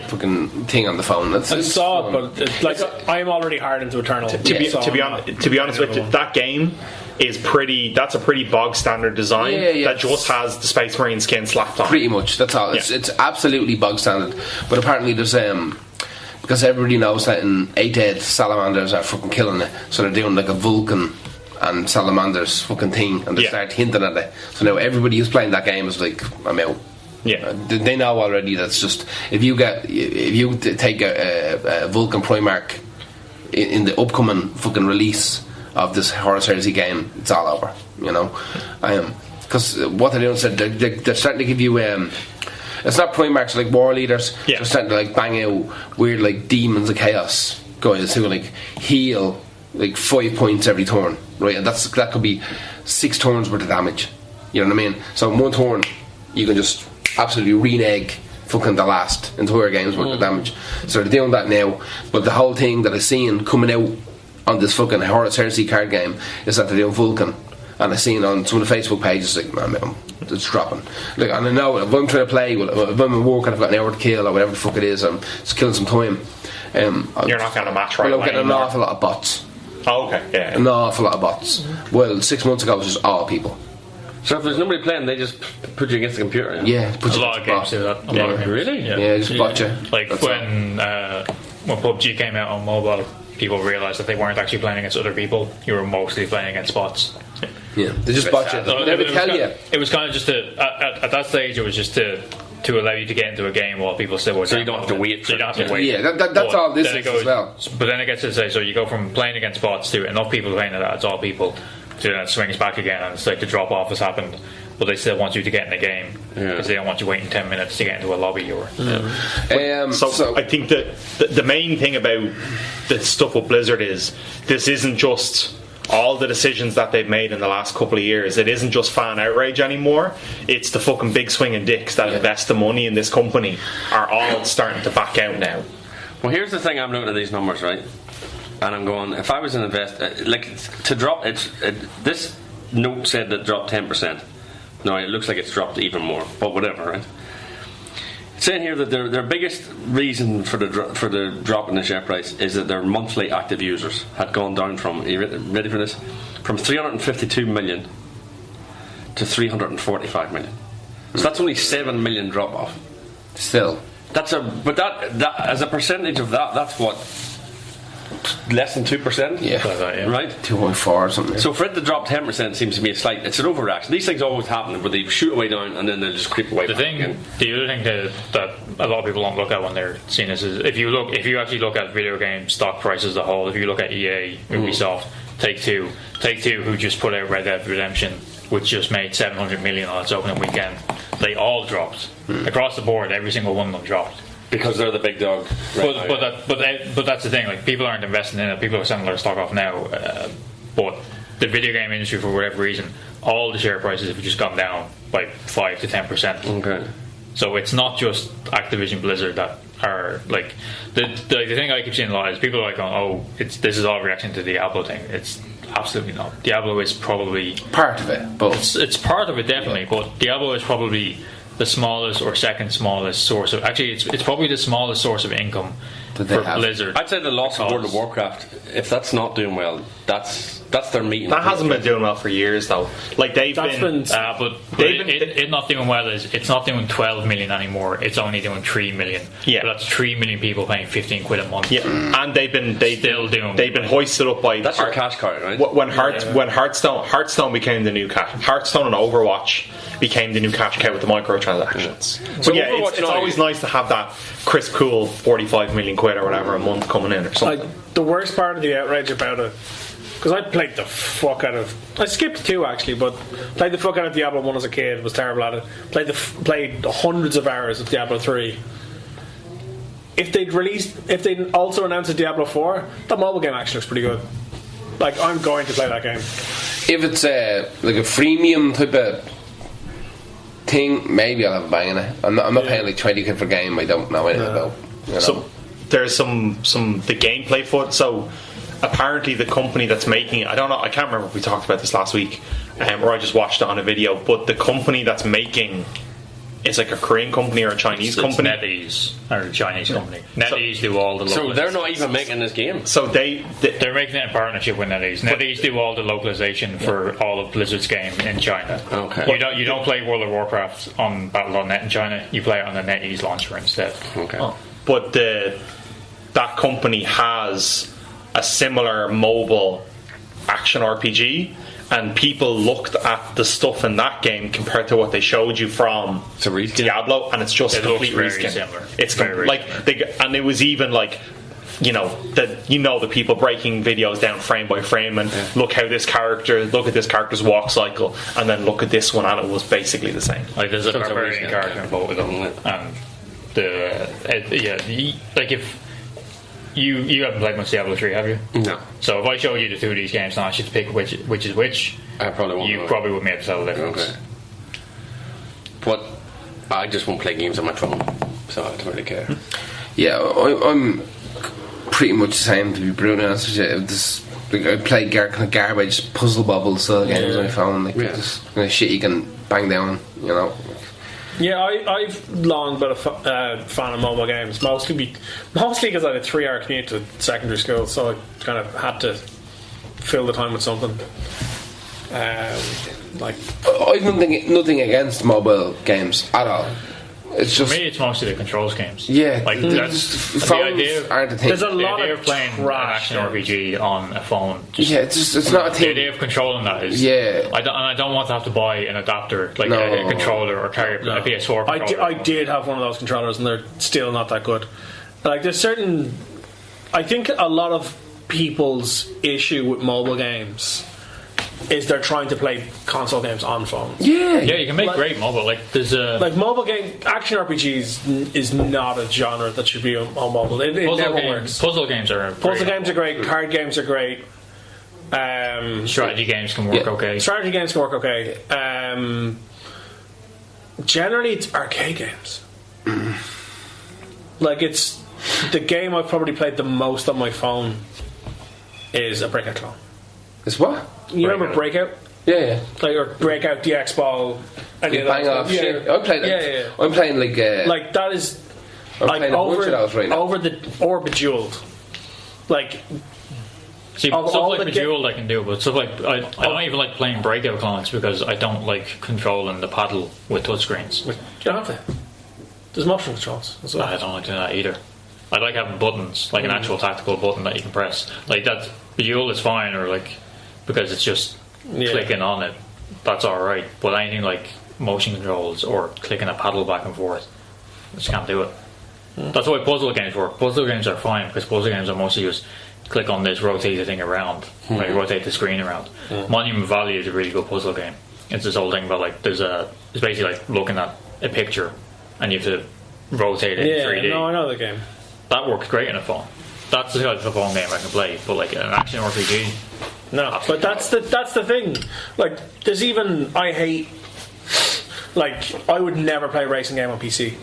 fucking thing on the phone. I saw it, but I'm already hard into Eternal. To be honest with you, that game is that's a pretty bog standard design that just has the Space Marine skin slapped on. Pretty much, that's all. It's absolutely bog standard. But apparently there's because everybody knows that in 8-8 salamanders are fucking killing it, so they're doing like a Vulcan and salamanders fucking thing, and they start hinting at it. So now everybody who's playing that game is like, I'm out. Yeah, they know already. That's just if you take a Vulcan Primarch in the upcoming fucking release of this Horus Heresy game, it's all over. You know, because what they're doing is they're starting to give you it's not Primarchs like war leaders. They're starting to like bang out weird like demons of chaos guys who like heal like 5 points every turn, right? And that could be 6 turns worth of damage. You know what I mean? So in 1 turn you can just absolutely renege fucking the last entire game's worth of damage. So they're doing that now, but the whole thing that I've seen coming out on this fucking Horus Heresy card game is that they're doing Vulcan, and I've seen on some of the Facebook pages like, man, it's dropping. Like, and I know if I'm trying to play, if I'm at work and I've got an hour to kill or whatever the fuck it is, I'm just killing some time. You're not going to match right. Well, I'm getting an awful lot of bots. Oh, okay, yeah. An awful lot of bots. Well, 6 months ago it was just all people. So if there's nobody playing, they just put you against the computer. Yeah, put a lot of games do that. A lot of games. Really? Yeah, just bot you. Like when PUBG came out on mobile, people realised that they weren't actually playing against other people. You were mostly playing against bots. Yeah, they just bot you. They never tell you. It was kind of just at that stage. It was just to allow you to get into a game while people still were. So you don't have to wait. So you don't have to wait. Yeah, that's all this is as well. But then it gets to say, so you go from playing against bots to enough people playing that it's all people. So then it swings back again, and it's like the drop off has happened. But they still want you to get in the game because they don't want you waiting 10 minutes to get into a lobby. Or so I think that the main thing about the stuff with Blizzard is this isn't just all the decisions that they've made in the last couple of years. It isn't just fan outrage anymore. It's the fucking big swinging dicks that invest the money in this company are all starting to back out now. Well, here's the thing. I'm looking at these numbers, right, and I'm going, if I was an investor, like to drop this note said that dropped 10%. No, it looks like it's dropped even more, but whatever, right? It's saying here that their biggest reason for the drop in the share price is that their monthly active users had gone down from, are you ready for this? From 352 million to 345 million. So that's only 7 million drop off. Still. But that as a percentage of that, that's what? Less than 2%? Yeah. Right? 2.4 or something. So for it to drop 10% seems to be it's an overreaction. These things always happen where they shoot away down and then they just creep away the back other thing that a lot of people don't look at when they're seeing this is if you actually look at video game stock prices as a whole, if you look at EA, Ubisoft, Take-Two who just put out Red Dead Redemption, which just made 700 million on its opening weekend, they all dropped. Across the board, every single one of them dropped. Because they're the big dog. But that's the thing. Like people aren't investing in it. People are selling their stock off now. But the video game industry, for whatever reason, all the share prices have just gone down by 5 to 10%. Okay. So it's not just Activision Blizzard that are like the thing I keep seeing a lot is people are like going, oh, this is all reaction to the Diablo thing. It's absolutely not. Diablo is probably part of it, but it's part of it definitely. But Diablo is probably the smallest or second smallest source of it's probably the smallest source of income for Blizzard. I'd say the loss of World of Warcraft, if that's not doing well, that's their meeting. That hasn't been doing well for years though. Like they've been it not doing well is it's not doing 12 million anymore. It's only doing 3 million. Yeah, but that's 3 million people paying 15 quid a month. Yeah, and they've been hoisted up by that's your cash card, right? When Hearthstone became the new cash. Hearthstone and Overwatch became the new cash cow with the microtransactions. So yeah, it's always nice to have that crisp, cool 45 million quid or whatever a month coming in or something. Like the worst part of the outrage about it, because I played the fuck out of. I skipped 2 actually, but played the fuck out of Diablo 1 as a kid. Was terrible at it. Played hundreds of hours of Diablo 3. If they'd also announced a Diablo 4, that mobile game actually looks pretty good. Like I'm going to play that game. If it's like a freemium type of thing, maybe I'll have a bang in it. I'm not paying like 20 quid for a game I don't know anything about. You know? So there's some the gameplay foot. So apparently the company that's making it, I don't know, I can't remember if we talked about this last week, or I just watched it on a video. But the company that's making it's like a Korean company or a Chinese company. NetEase or a Chinese company. NetEase do all the. So they're not even making this game. So they're making it in partnership with NetEase. NetEase do all the localization for all of Blizzard's game in China. Okay. You don't play World of Warcraft on Battle.net in China. You play it on the NetEase launcher instead. Okay. But that company has a similar mobile action RPG, and people looked at the stuff in that game compared to what they showed you from Diablo, and it's just a complete reskin. Similar. It's and it was even like, the people breaking videos down frame by frame and look at this character's walk cycle, and then look at this one, and it was basically the same. Like there's a barbarian character in both of them, and if you haven't played much Diablo 3, have you? No. So if I showed you the two of these games and asked you to pick which is which, I probably won't. You probably wouldn't be able to tell the difference. Okay. But I just won't play games on my phone, so I don't really care. Yeah, I'm pretty much the same, to be brutally honest with you. I play garbage puzzle bobble style games on my phone, just shit you can bang down, Yeah, I've long been a fan of mobile games, mostly because I had a 3-hour commute to secondary school, so I kind of had to fill the time with something. I've nothing against mobile games at all. It's just, for me, it's mostly the controls games. Yeah, like phones the idea aren't the thing. There's a lot of playing an action RPG on a phone. It's not a thing. The idea of controlling that is. Yeah. I don't want to have to buy an adapter, like a controller, or carry a PS4 controller. I did have one of those controllers, and they're still not that good. Like, there's certain. I think a lot of people's issue with mobile games is they're trying to play console games on phones. Yeah, you can make great mobile. Like there's mobile game action RPGs is not a genre that should be on mobile. It never works. Puzzle games are great. Card games are great. Strategy games can work okay. Strategy games can work okay. Generally, it's arcade games. Like, it's the game I've probably played the most on my phone is a Breakout clone. It's what? You remember Breakout? Yeah. Like, or Breakout, DX Ball. Bang off shit. I'm playing. Yeah. I'm playing like that is I'm like playing a bunch of those right now. over the or Bejeweled. Like, see, stuff like Bejeweled I can do, but stuff like I don't even like playing Breakout clones because I don't like controlling the paddle with touchscreens. You don't have to. There's motion controls as well. I don't like doing that either. I like having buttons, like an actual tactical button that you can press. Like that Bejeweled is fine, or like because it's just clicking on it, that's alright. But anything like motion controls or clicking a paddle back and forth, I just can't do it. That's why puzzle games work. Puzzle games are fine because puzzle games are mostly just click on this, rotate the thing around, like rotate the screen around. Monument Valley is a really good puzzle game. It's this whole thing about like it's basically like looking at a picture and you have to rotate it in 3D. No, I know the game. That works great in a phone. That's the type of phone game I can play, but like an action RPG. No, but that's the thing. Like, there's even I would never play a racing game on PC.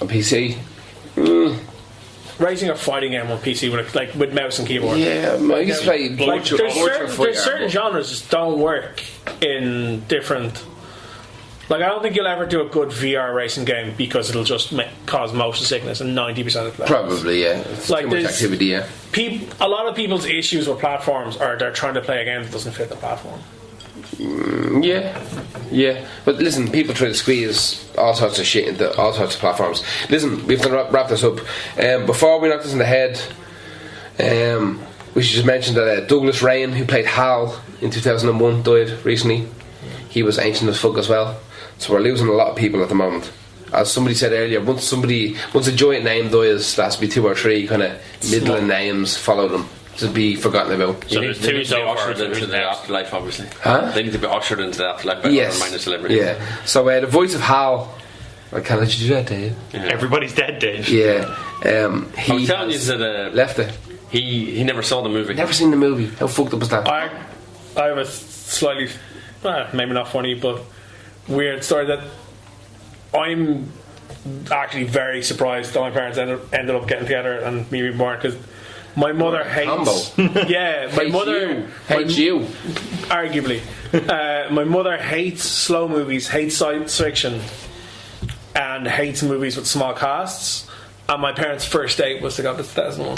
On PC. Racing or fighting game on PC with mouse and keyboard. Yeah, I used to play there's certain genres just don't work in different. Like, I don't think you'll ever do a good VR racing game because it'll just cause motion sickness in 90% of players. Probably, yeah. It's like, too much activity, yeah. A lot of people's issues with platforms are they're trying to play a game that doesn't fit the platform. Yeah. But listen, people try to squeeze all sorts of shit into all sorts of platforms. Listen, we have to wrap this up. Before we knock this in the head, we should just mention that Douglas Rain, who played Hal in 2001, died recently. He was ancient as fuck as well. So we're losing a lot of people at the moment. As somebody said earlier, once a giant name dies, there has to be 2 or 3 kind of middling names follow them to be forgotten about. So there's 2 so far. Ushered into the afterlife, obviously. Huh? They need to be ushered into the afterlife by other minor celebrities. Yeah. So the voice of Hal. I can't let you do that, Dave. Yeah. Everybody's dead, Dave. Yeah. I was telling you that left it. He never saw the movie. Never seen the movie. How fucked up was that? I have a slightly, maybe not funny, but weird story that I'm actually very surprised that my parents ended up getting together and me being born, because my mother hates my mother hates you arguably my mother hates slow movies, hates science fiction, and hates movies with small casts. And my parents' first date was to go to 2001.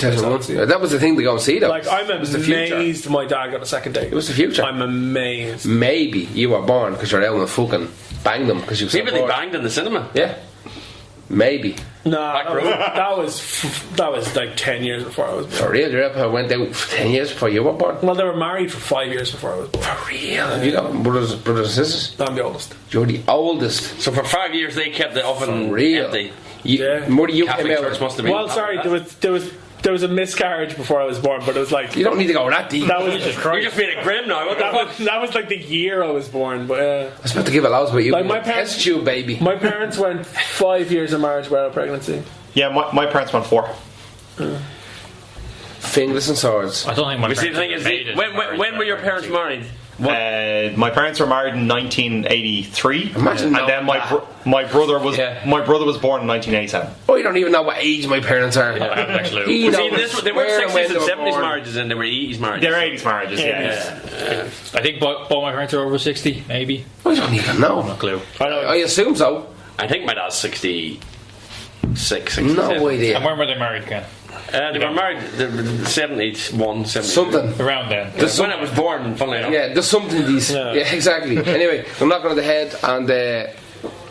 That was the thing to go and see, though. Like, I'm amazed my dad got a second date. It was the future. I'm amazed. Maybe you were born because you're out and fucking banged them because you were so Maybe they banged in the cinema. Yeah. Maybe. No, that was like 10 years before I was born. For real, Grandpa went out 10 years before you were born. Well, they were married for 5 years before I was born. For real? Have you got brothers and sisters? I'm the oldest. You're the oldest. So for 5 years they kept the oven For real? empty. Murdy, you Catholic came Church out. must have been. Well, sorry, there was a miscarriage before I was born, but it was like You don't need to go that deep. that was You just made it grim now. What the fuck? that was like the year I was born. But I was about to give a louse, but you Like my parents- test you, baby. my parents went 5 years of marriage without pregnancy. Yeah, my parents went 4. Fingers and swords. I don't think my But see, the parents thing ever is, made it. when were your parents married? My parents were married in 1983, Imagine and then knowing my brother was Yeah. born in 1987. Oh, you don't even know what age my parents are. I haven't actually. He See, knows they were where and when 60s they and were 70s born. marriages and they were 80s marriages. They're 80s marriages, yeah. I think both my parents are over 60, maybe. I don't even know. No clue. I assume so. I think my dad's 66, 67. No idea. And when were they married again? They were married the 71, 72. Something. Around then. There's When some- I was born, funnily enough. Yeah, there's something to these. Yeah. Yeah, exactly. Anyway, I'm not going to the head, and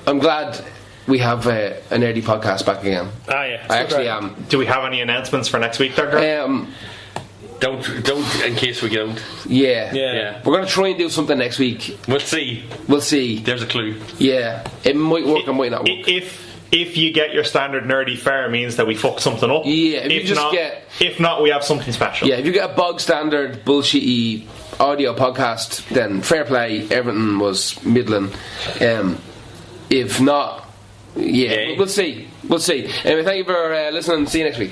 I'm glad we have an nerdy podcast back again. Ah, yeah. I actually am. Do we have any announcements for next week, Doctor? Don't, in case we don't. Yeah. Yeah. We're going to try and do something next week. We'll see. We'll see. There's a clue. Yeah. It might work, it might not work. If you get your standard nerdy fare, it means that we fucked something up. Yeah, if you just not, get- if not, we have something special. Yeah, if you get a bog standard bullshitty audio podcast, then fair play, everything was middling. If not, yeah, Okay. we'll see. We'll see. Anyway, thank you for listening. See you next week.